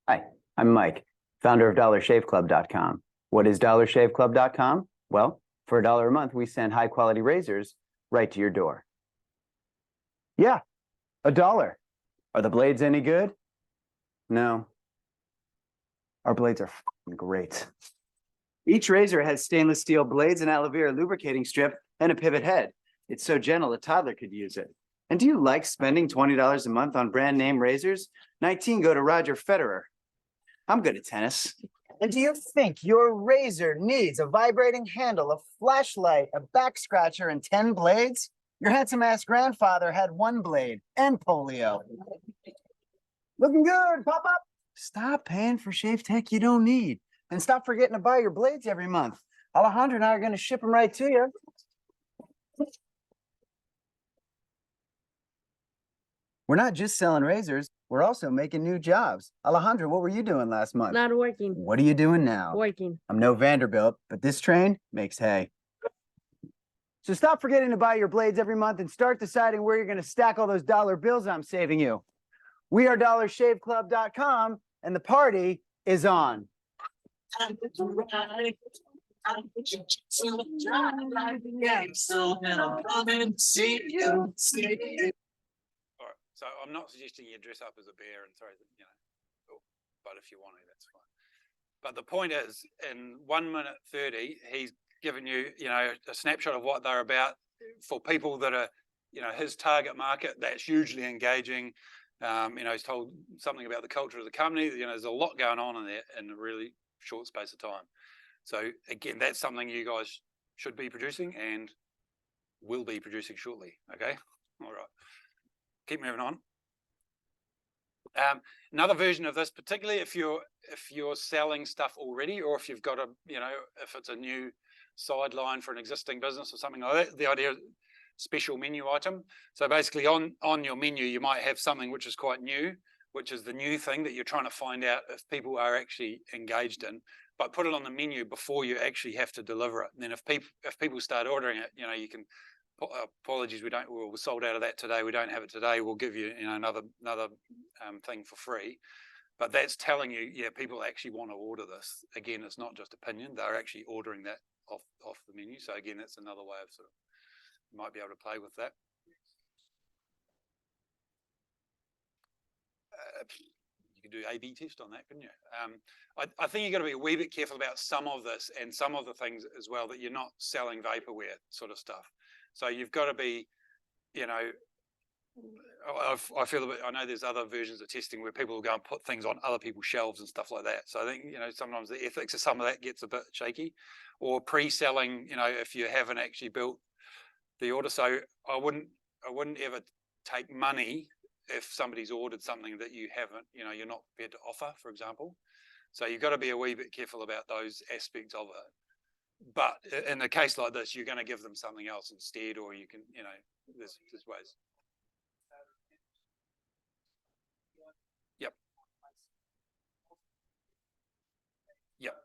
Hi, I'm Mike, founder of DollarShaveClub.com. What is DollarShaveClub.com? Well, for $1 a month, we send high-quality razors right to your door. Yeah, $1. Are the blades any good? No. Our blades are great. Each razor has stainless steel blades, an aloe vera lubricating strip, and a pivot head. It's so gentle a toddler could use it. And do you like spending $20 a month on brand name razors? 19 go to Roger Federer. I'm good at tennis. And do you think your razor needs a vibrating handle, a flashlight, a back scratcher, and 10 blades? Your handsome-ass grandfather had 1 blade and polio. Looking good, pop up. Stop paying for shave tech you don't need. And stop forgetting to buy your blades every month. Alejandro and I are going to ship them right to you. We're not just selling razors, we're also making new jobs. Alejandro, what were you doing last month? Not working. What are you doing now? Working. I'm no Vanderbilt, but this train makes hay. So stop forgetting to buy your blades every month and start deciding where you're going to stack all those dollar bills I'm saving you. We are DollarShaveClub.com, and the party is on. All right, so I'm not suggesting you dress up as a bear and throw the, but if you want to, that's fine. But the point is, in 1 minute 30, he's given you, a snapshot of what they're about for people that are, his target market. That's hugely engaging. He's told something about the culture of the company. There's a lot going on in there in a really short space of time. So again, that's something you guys should be producing and will be producing shortly. Okay, all right. Keep moving on. Another version of this, particularly if you're selling stuff already, or if you've got if it's a new sideline for an existing business or something like that, the idea of special menu item. So basically on your menu, you might have something which is quite new, which is the new thing that you're trying to find out if people are actually engaged in, but put it on the menu before you actually have to deliver it. And then if people start ordering it, you can, apologies, we're sold out of that today. We don't have it today. We'll give you, another thing for free. But that's telling you, yeah, people actually want to order this. Again, it's not just opinion. They're actually ordering that off the menu. So again, that's another way of sort of, you might be able to play with that. You could do A/B test on that, couldn't you? I think you've got to be a wee bit careful about some of this and some of the things as well, that you're not selling vaporware sort of stuff. So you've got to be, I feel a bit, I know there's other versions of testing where people will go and put things on other people's shelves and stuff like that. So I think, sometimes the ethics of some of that gets a bit shaky, or pre-selling, if you haven't actually built the order. So I wouldn't ever take money if somebody's ordered something that you haven't, you're not prepared to offer, for example. So you've got to be a wee bit careful about those aspects of it. But in a case like this, you're going to give them something else instead, or you can, there's ways. Yep. Yep.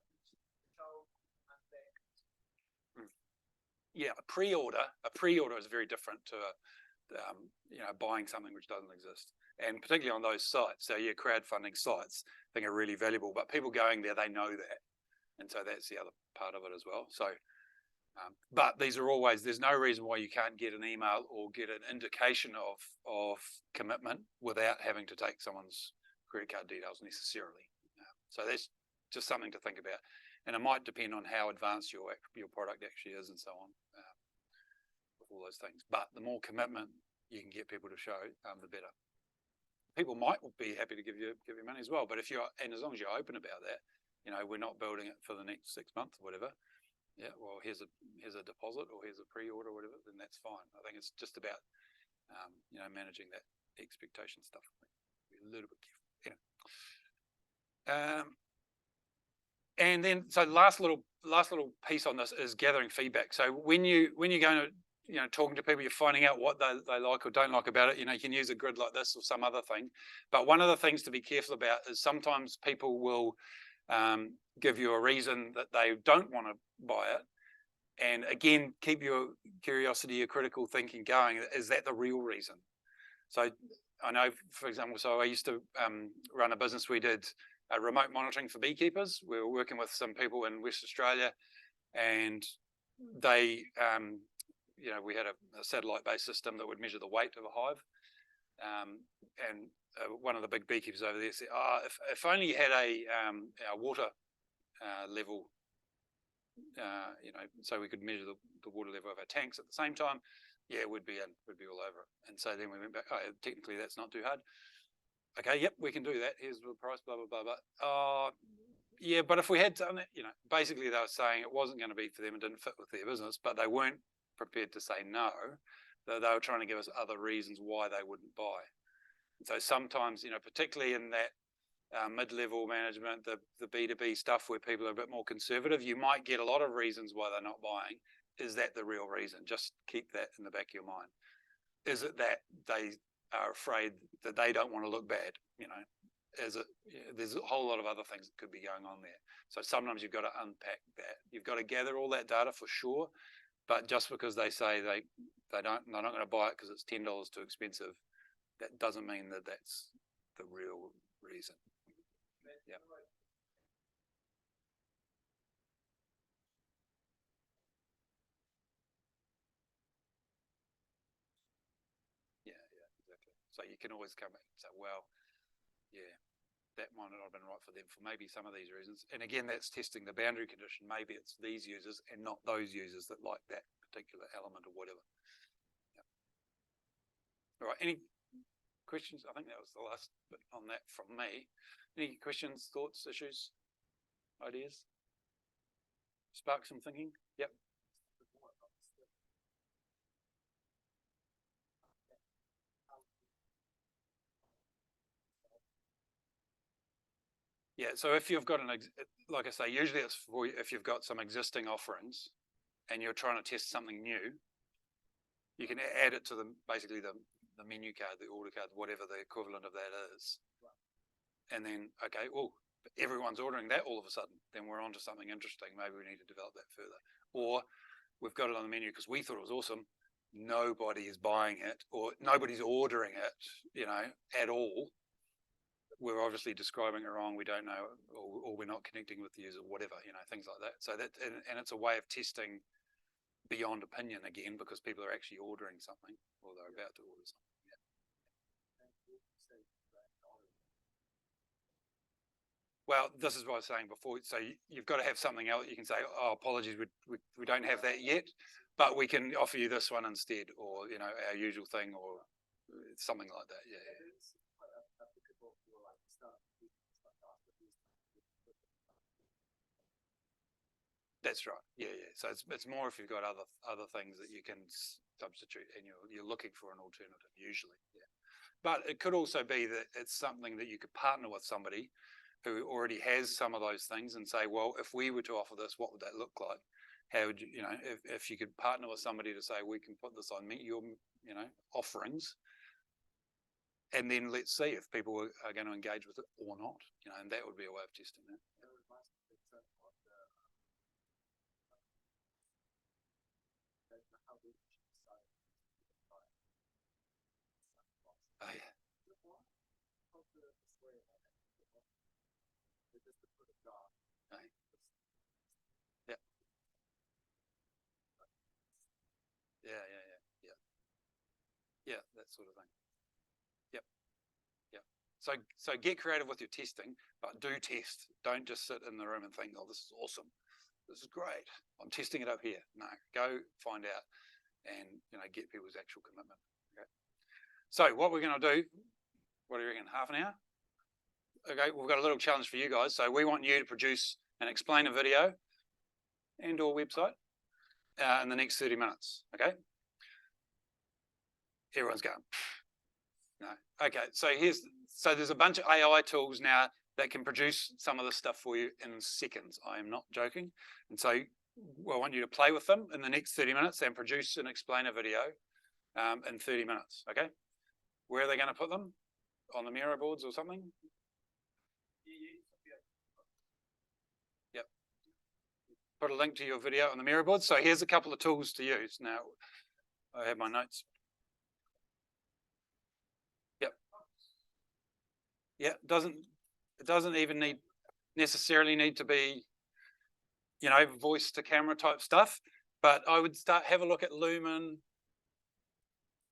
Yeah, a pre-order is very different to buying something which doesn't exist, and particularly on those sites. So yeah, crowdfunding sites, I think, are really valuable. But people going there, they know that, and so that's the other part of it as well. So, but these are always, there's no reason why you can't get an email or get an indication of commitment without having to take someone's credit card details necessarily. So that's just something to think about. And it might depend on how advanced your product actually is and so on, with all those things. But the more commitment you can get people to show, the better. People might be happy to give you money as well. But as long as you're open about that, we're not building it for the next 6 months or whatever. Yeah, well, here's a deposit, or here's a pre-order or whatever, then that's fine. I think it's just about managing that expectation stuff. Be a little bit careful. And then, so last little piece on this is gathering feedback. So when you're going to, talking to people, you're finding out what they like or don't like about it. You can use a grid like this or some other thing. But one of the things to be careful about is sometimes people will give you a reason that they don't want to buy it. And again, keep your curiosity, your critical thinking going. Is that the real reason? So I know, for example, so I used to run a business. We did remote monitoring for beekeepers. We were working with some people in West Australia, and they, we had a satellite-based system that would measure the weight of a hive. And one of the big beekeepers over there said, if only you had a water level, so we could measure the water level of our tanks at the same time, yeah, we'd be all over it. And so then we went back, technically that's not too hard. Okay, yep, we can do that. Here's the price, blah, blah, blah, blah. Yeah, but if we had done it, basically they were saying it wasn't going to be for them and didn't fit with their business, but they weren't prepared to say no. They were trying to give us other reasons why they wouldn't buy. So sometimes, you know, particularly in that mid-level management, the B2B stuff where people are a bit more conservative, you might get a lot of reasons why they're not buying. Is that the real reason? Just keep that in the back of your mind. Is it that they are afraid that they don't want to look bad? You know, is it? There's a whole lot of other things that could be going on there. So sometimes you've got to unpack that. You've got to gather all that data for sure, but just because they say they're not going to buy it because it's $10 too expensive, that doesn't mean that that's the real reason. Yeah. Yeah, exactly. So you can always come back and say, well, yeah, that might not have been right for them for maybe some of these reasons. And again, that's testing the boundary condition. Maybe it's these users and not those users that like that particular element or whatever. Yeah. All right, any questions? I think that was the last bit on that from me. Any questions, thoughts, issues, ideas? Spark some thinking? Yep. Yeah, so if you've got like I say, usually it's for if you've got some existing offerings and you're trying to test something new, you can add it to basically the menu card, the order card, whatever the equivalent of that is. And then, okay, well, everyone's ordering that all of a sudden, then we're onto something interesting. Maybe we need to develop that further. Or we've got it on the menu because we thought it was awesome. Nobody is buying it or nobody's ordering it, you know, at all. We're obviously describing it wrong. We don't know, or we're not connecting with the user, whatever, you know, things like that. So that, and it's a way of testing beyond opinion again, because people are actually ordering something or they're about to order something. Yeah. Well, this is what I was saying before. So you've got to have something else. You can say, oh, apologies, we don't have that yet, but we can offer you this one instead, or, you know, our usual thing, or something like that. Yeah. That's right. Yeah. So it's more if you've got other things that you can substitute, and you're looking for an alternative usually. Yeah. But it could also be that it's something that you could partner with somebody who already has some of those things and say, well, if we were to offer this, what would that look like? How would you, you know, if you could partner with somebody to say, we can put this on your, you know, offerings, and then let's see if people are going to engage with it or not, you know, and that would be a way of testing that. Oh, yeah. Okay. Yeah, that sort of thing. Yep. So get creative with your testing, but do test. Don't just sit in the room and think, oh, this is awesome. This is great. I'm testing it up here. No, go find out and, you know, get people's actual commitment. Okay. So what we're going to do, what do you reckon, half an hour? Okay, we've got a little challenge for you guys. So we want you to produce and explain a video and or website in the next 30 minutes. Okay. Everyone's going, no. Okay, so there's a bunch of AI tools now that can produce some of this stuff for you in seconds. I am not joking. And so I want you to play with them in the next 30 minutes and produce and explain a video in 30 minutes, okay? Where are they going to put them? On the Miro boards or something? Yep. Put a link to your video on the Miro board. So here's a couple of tools to use. Now, I have my notes. Yeah, it doesn't even necessarily need to be, you know, voice to camera type stuff, but I would have a look at Lumen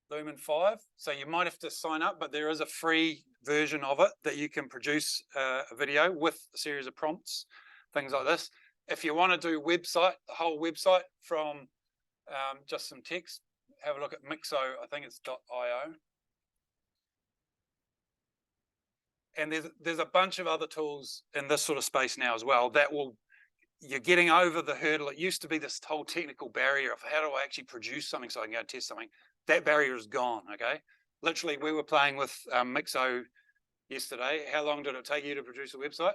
5. So you might have to sign up, but there is a free version of it that you can produce a video with a series of prompts, things like this. If you want to do the whole website from just some text, have a look at Mixo, I think it's .io. And there's a bunch of other tools in this sort of space now as well that you're getting over the hurdle. It used to be this whole technical barrier of how do I actually produce something so I can go test something. That barrier is gone, okay? literally, we were playing with Mixo yesterday. How long did it take you to produce a website?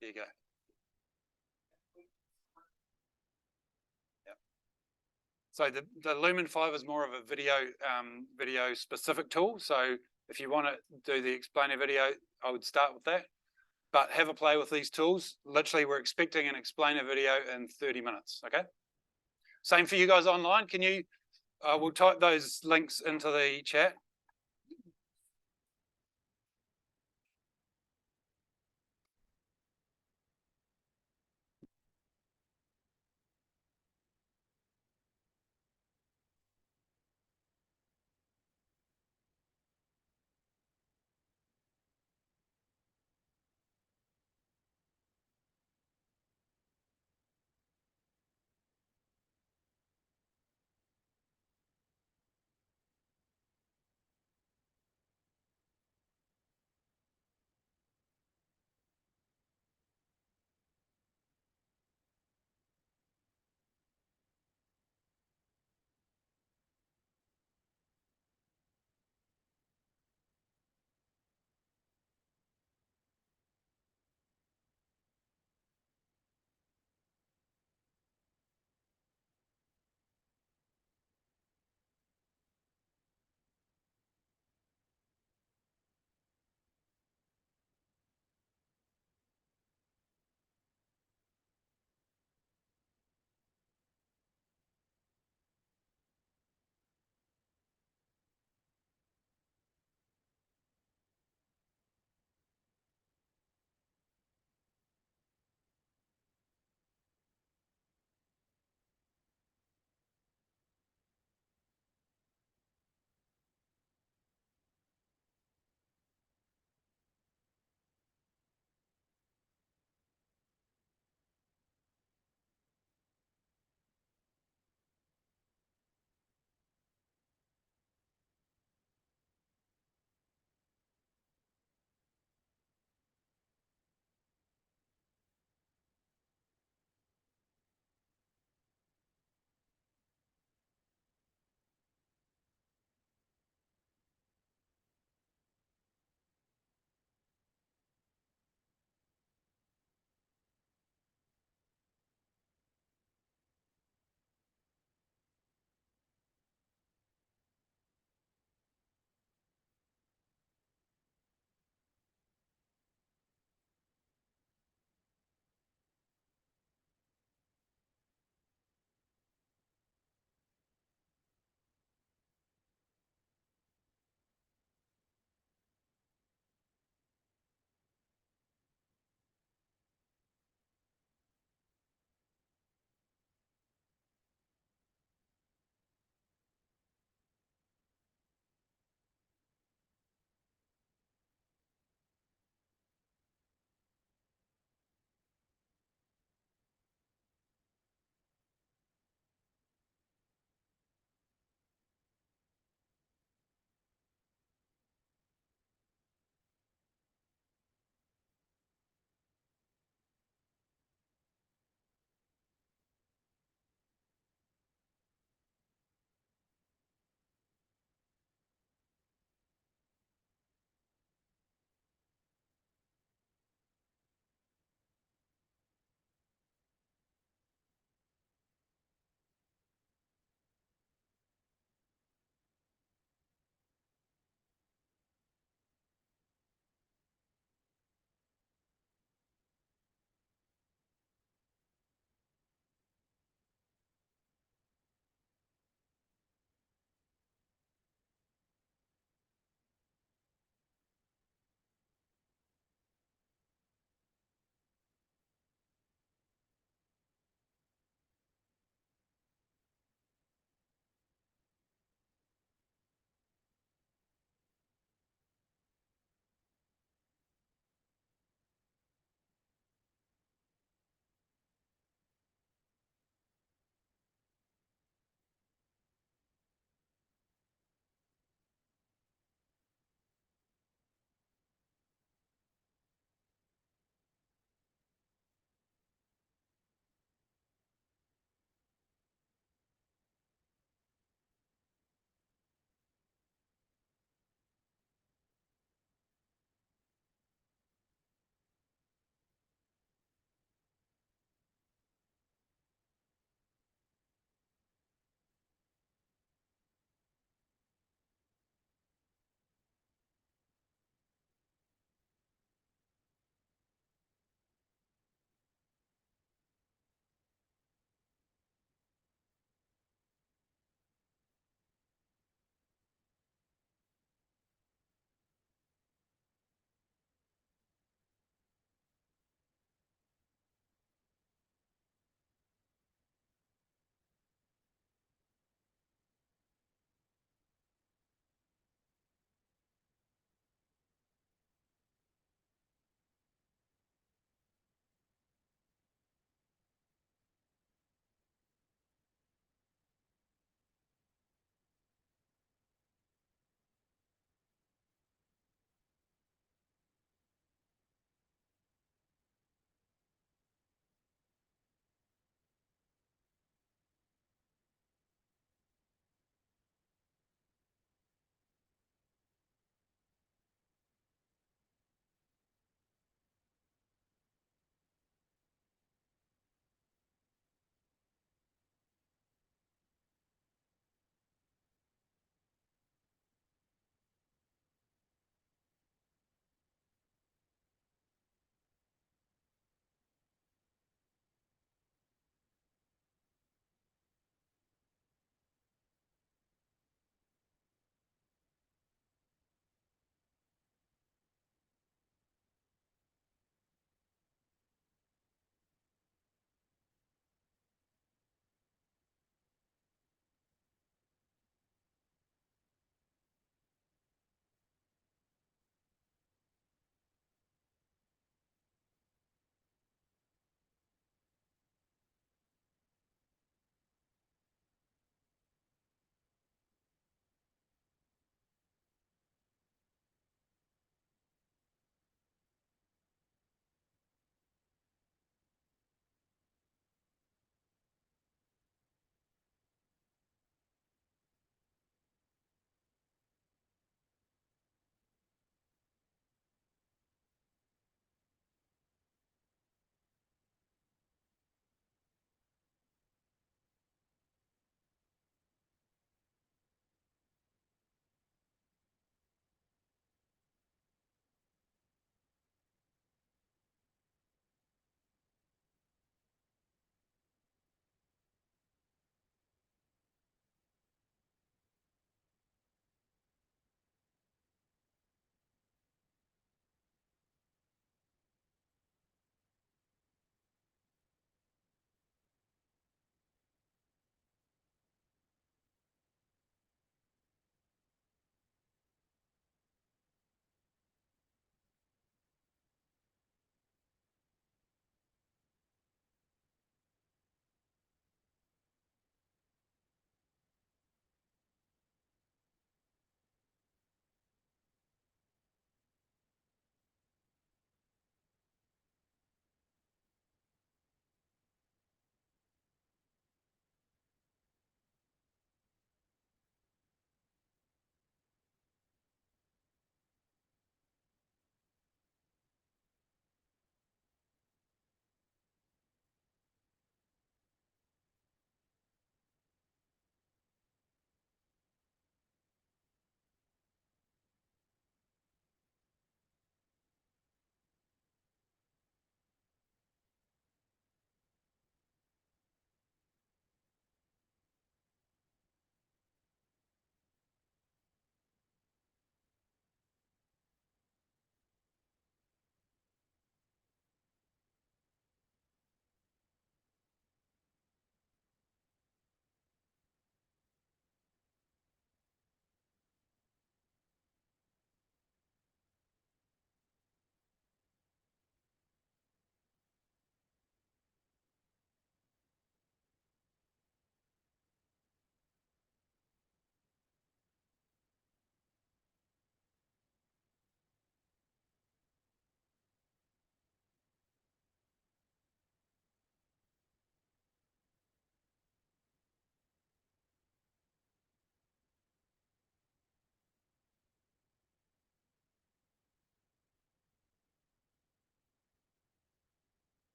There you go. So the Lumen 5 is more of a video specific tool. So if you want to do the explainer video, I would start with that. But have a play with these tools. Literally, we're expecting an explainer video in 30 minutes. Okay. Same for you guys online. Can you? We'll type those links into the chat.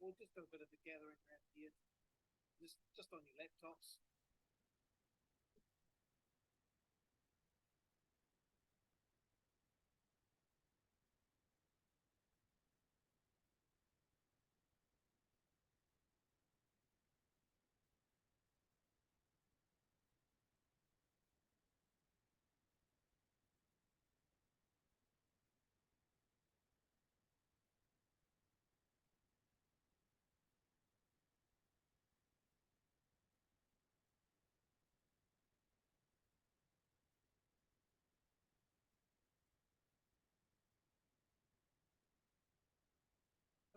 we'll just do a bit of the gathering around here, just on your laptops.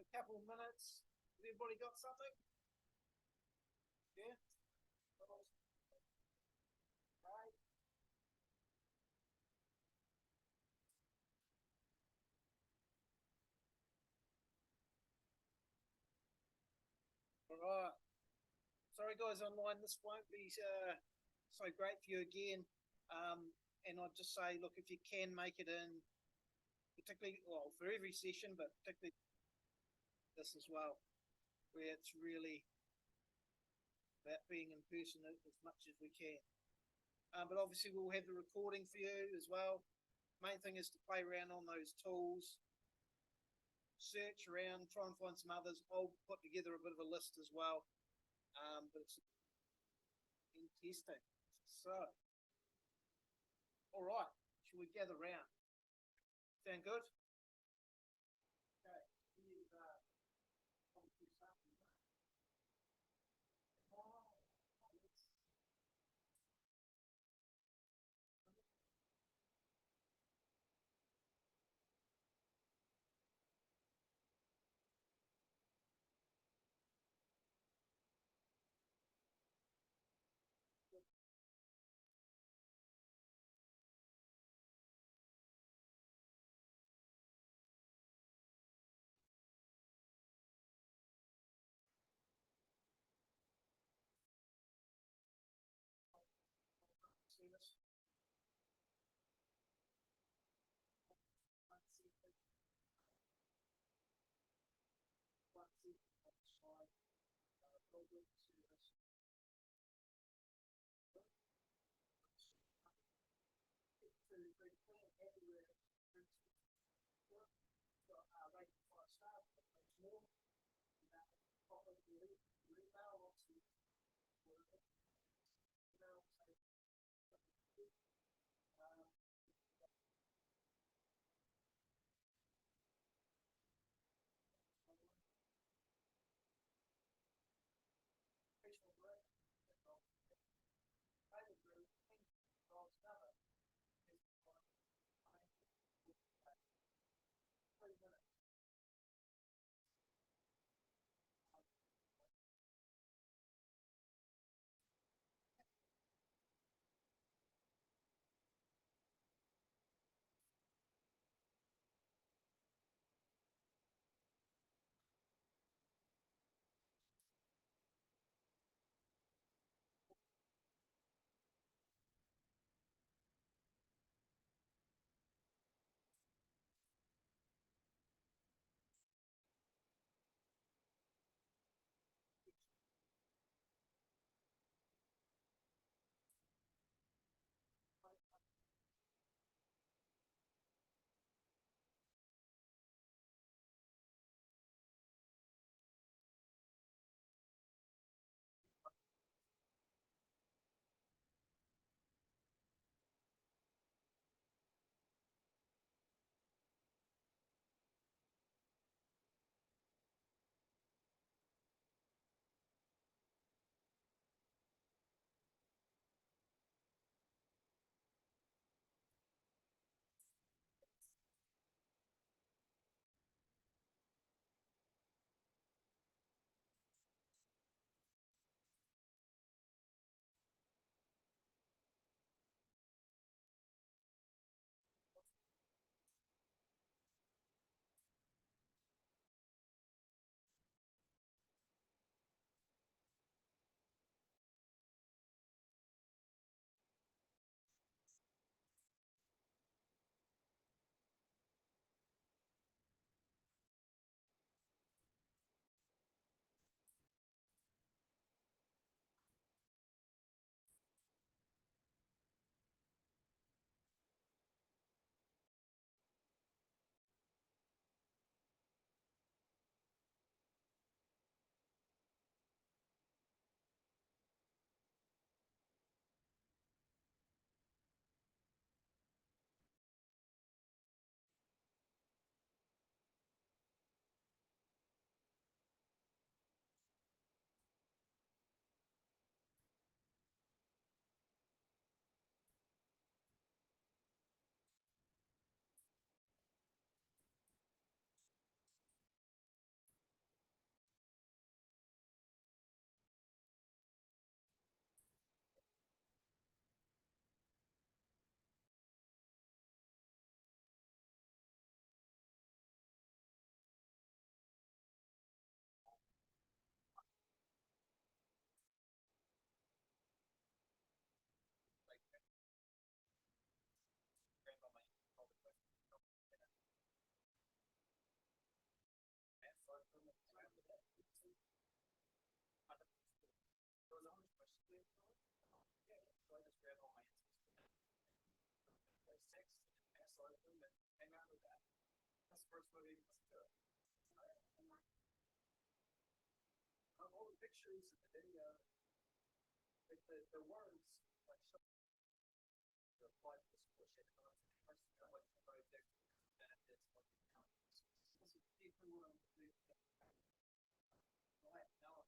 A couple of minutes. Has everybody got something? Yeah. Right. All right. Sorry guys online, this won't be so great for you again. And I'd just say, look, if you can make it in, particularly, well, for every session, but particularly this as well, where it's really about being in person as much as we can. But obviously we'll have the recording for you as well. Main thing is to play around on those tools, search around, try and find some others. I'll put together a bit of a list as well. But it's in testing. So, all right, shall we gather round? Sound good? Okay. See this? sort of them and came out with that. That's the first movie to do it. All the pictures and the video, the words, like, the plot is bullshit. Like, very different. And it's what you count. This is people who are right now.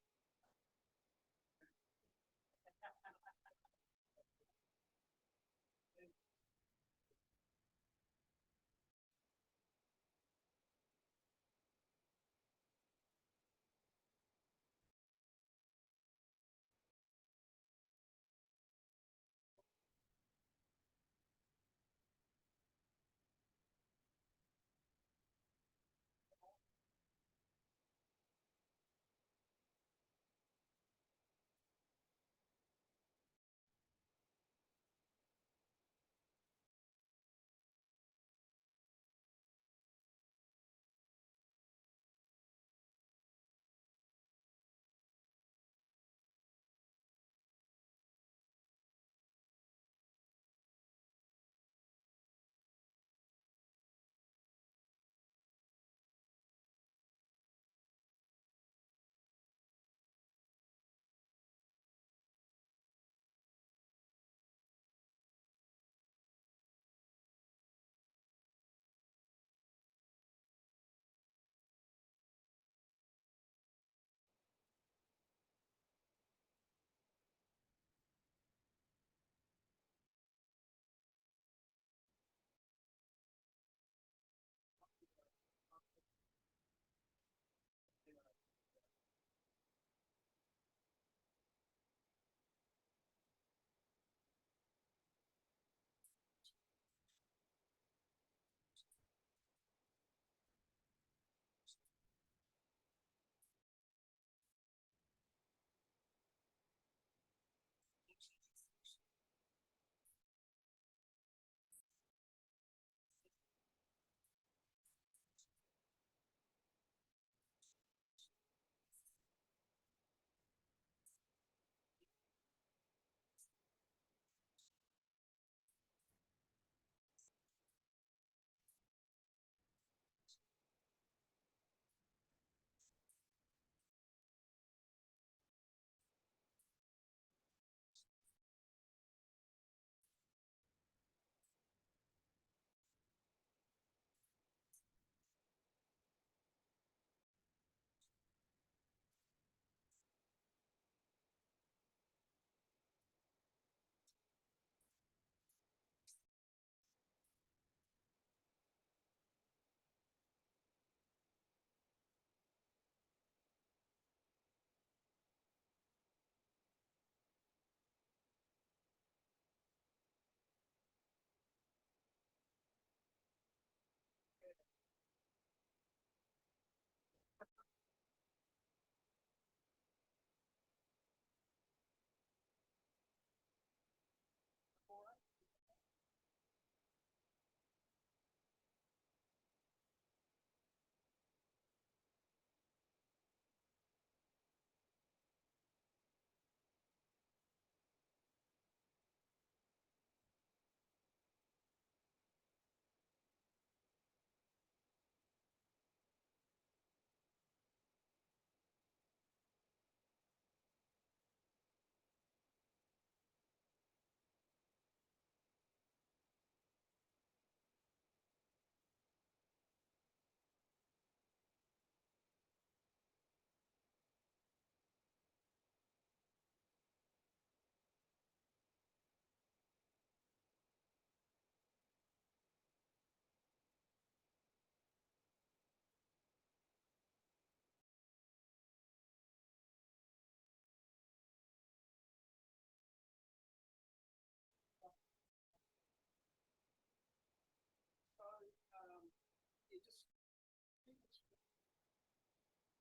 It just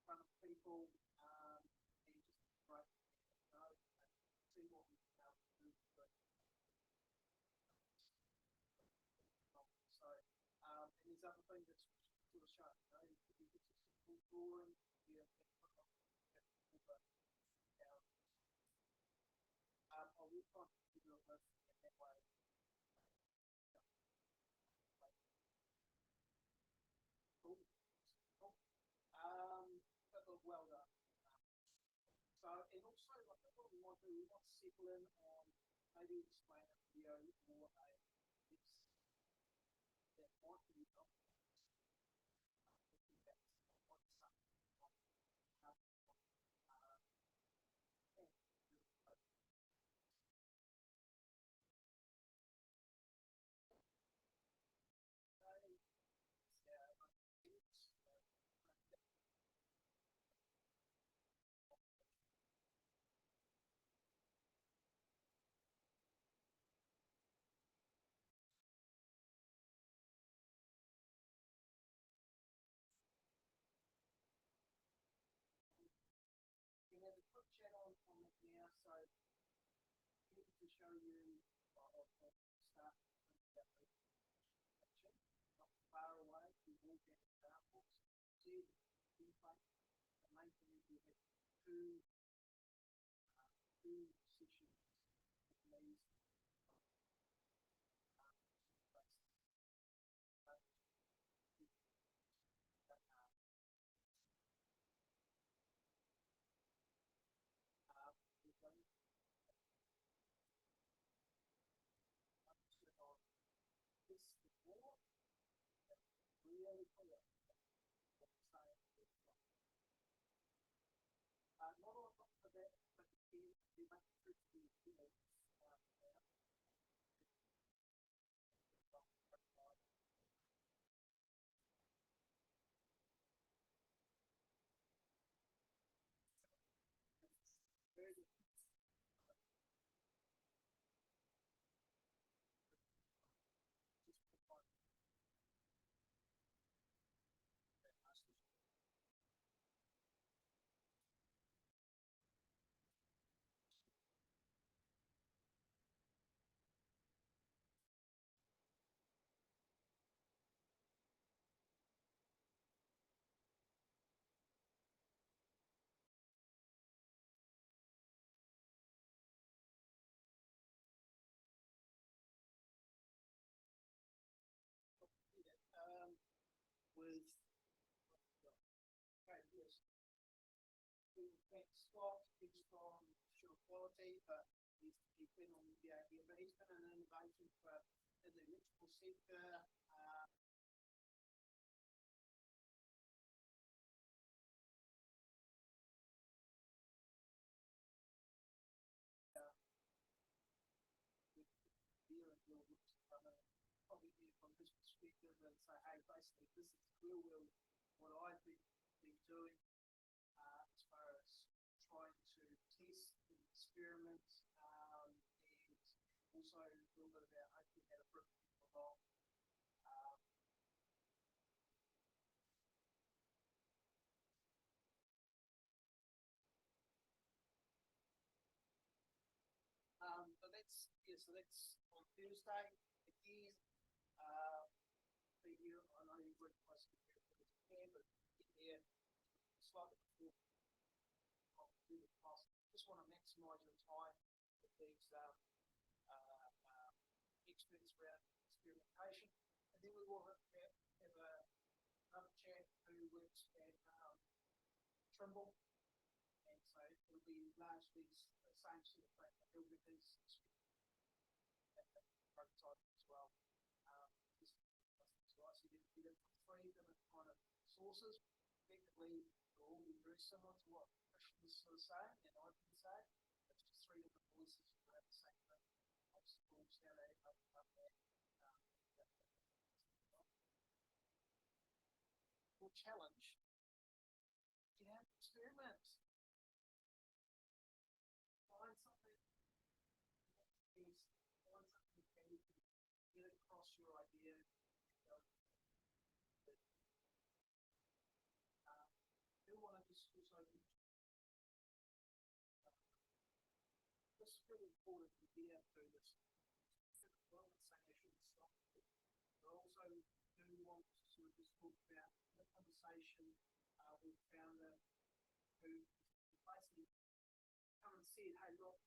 front of people, and just right, see what we can help do. But, so, and there's other thing that's sort of sharp, you know, it could be just a simple drawing, yeah, I will try to do it in that way. So we want to settle in on maybe explain a video or a tips that might be helpful. We have a quick chat on it now, so here to show you start not far away. We will get examples. See the main thing is we have two sessions of these. This before really clear. Not all of that, but you might trip to the field. Very good. With right, yes. We think Scott is from show quality, but he's been on the idea, but he's been an innovation for in the electrical sector. Probably be from his perspective and say, hey, basically this is real what I've been doing as far as trying to test and experiment and also a little bit about hopefully how to bring people along. So that's on Thursday again. You, I know you work close to the can, but get there slightly before do the class. Just want to maximise your time with these experts around experimentation, and then we will have another chat who works at Trimble, and so it'll be largely the same sort of thing. He'll be his prototype as well. So you get it from 3 different kind of sources. Effectively, they'll all be very similar to what Christian's sort of saying and I've been saying. It's just 3 different voices who have the same thing. Obstacles, how they overcome that. Or challenge. Experiment. Find something. Find something that you can get across your idea. This is really important to be able to do this. Well, I'm saying I shouldn't stop. But also do want to sort of just talk about the conversation with the founder who basically come and said, hey look,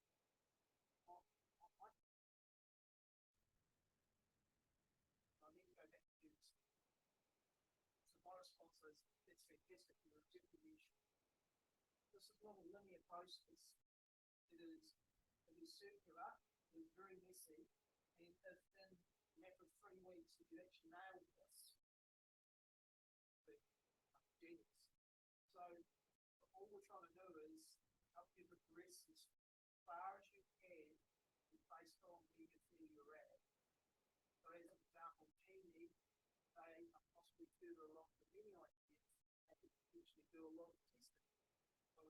I need to go back to this. So my response is, it's fantastic, you're a deputy. This is not a linear process. It is be circular, is very messy, and if in a matter of 3 weeks, if you actually nail this, but genius. So all we're trying to do is help you progress as far as you can based on where you feel you're at. So as an example, TV, they are possibly further along than many ideas, and could potentially do a lot of testing. So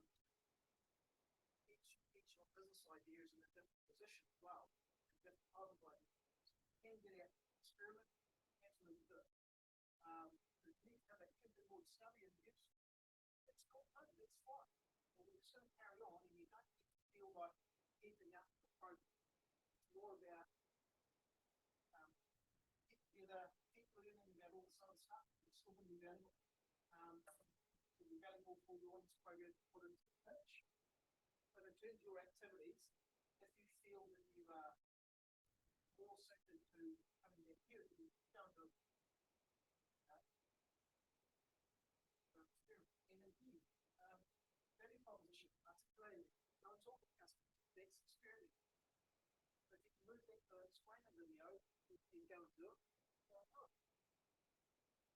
each business idea is in a different position as well, and different type of ideas. You can get out and experiment, absolutely do it. The next time they can do more discovery and use, it's not fun, it's fine. But we're just going to carry on, and you don't need to feel like keeping up with the program. It's more about get together, keep learning about all this other stuff. It's still going to be valuable. It'll be valuable for your audience program to put into the pitch. But in terms of your activities, if you feel that you are more suited to coming down here, you don't do it. And again, value proposition, articulating, don't talk to customers, that's experience. But if you move that to an explainer video, you can go and do it, go and do it.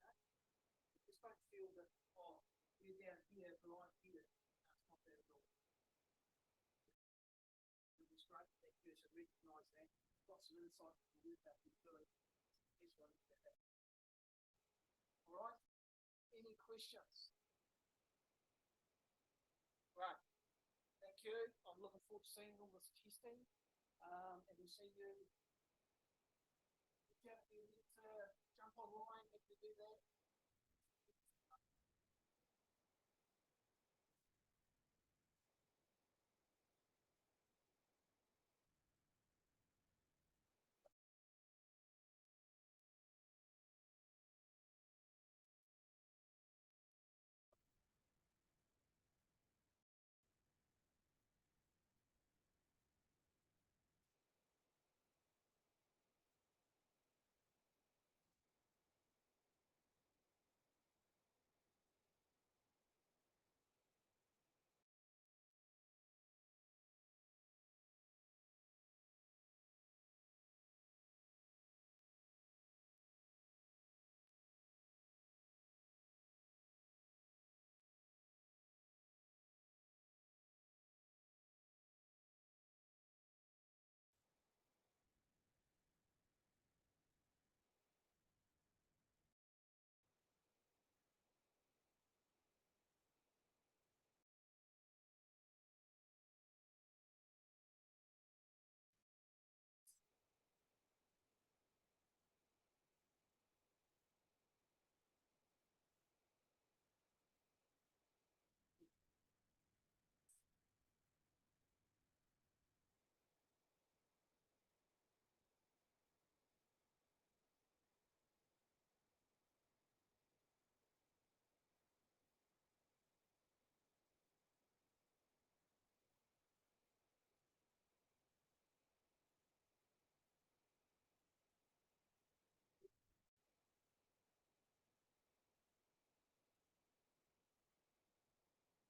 Okay? Just don't feel that, oh, you're down here, but I'm here. That's not that at all. It's great that that person recognise that, got some insight from the work that we're doing. Here's one to that. All right, any questions? Right, thank you. I'm looking forward to seeing all this testing. And we'll see you. If you need to jump online, if you do that,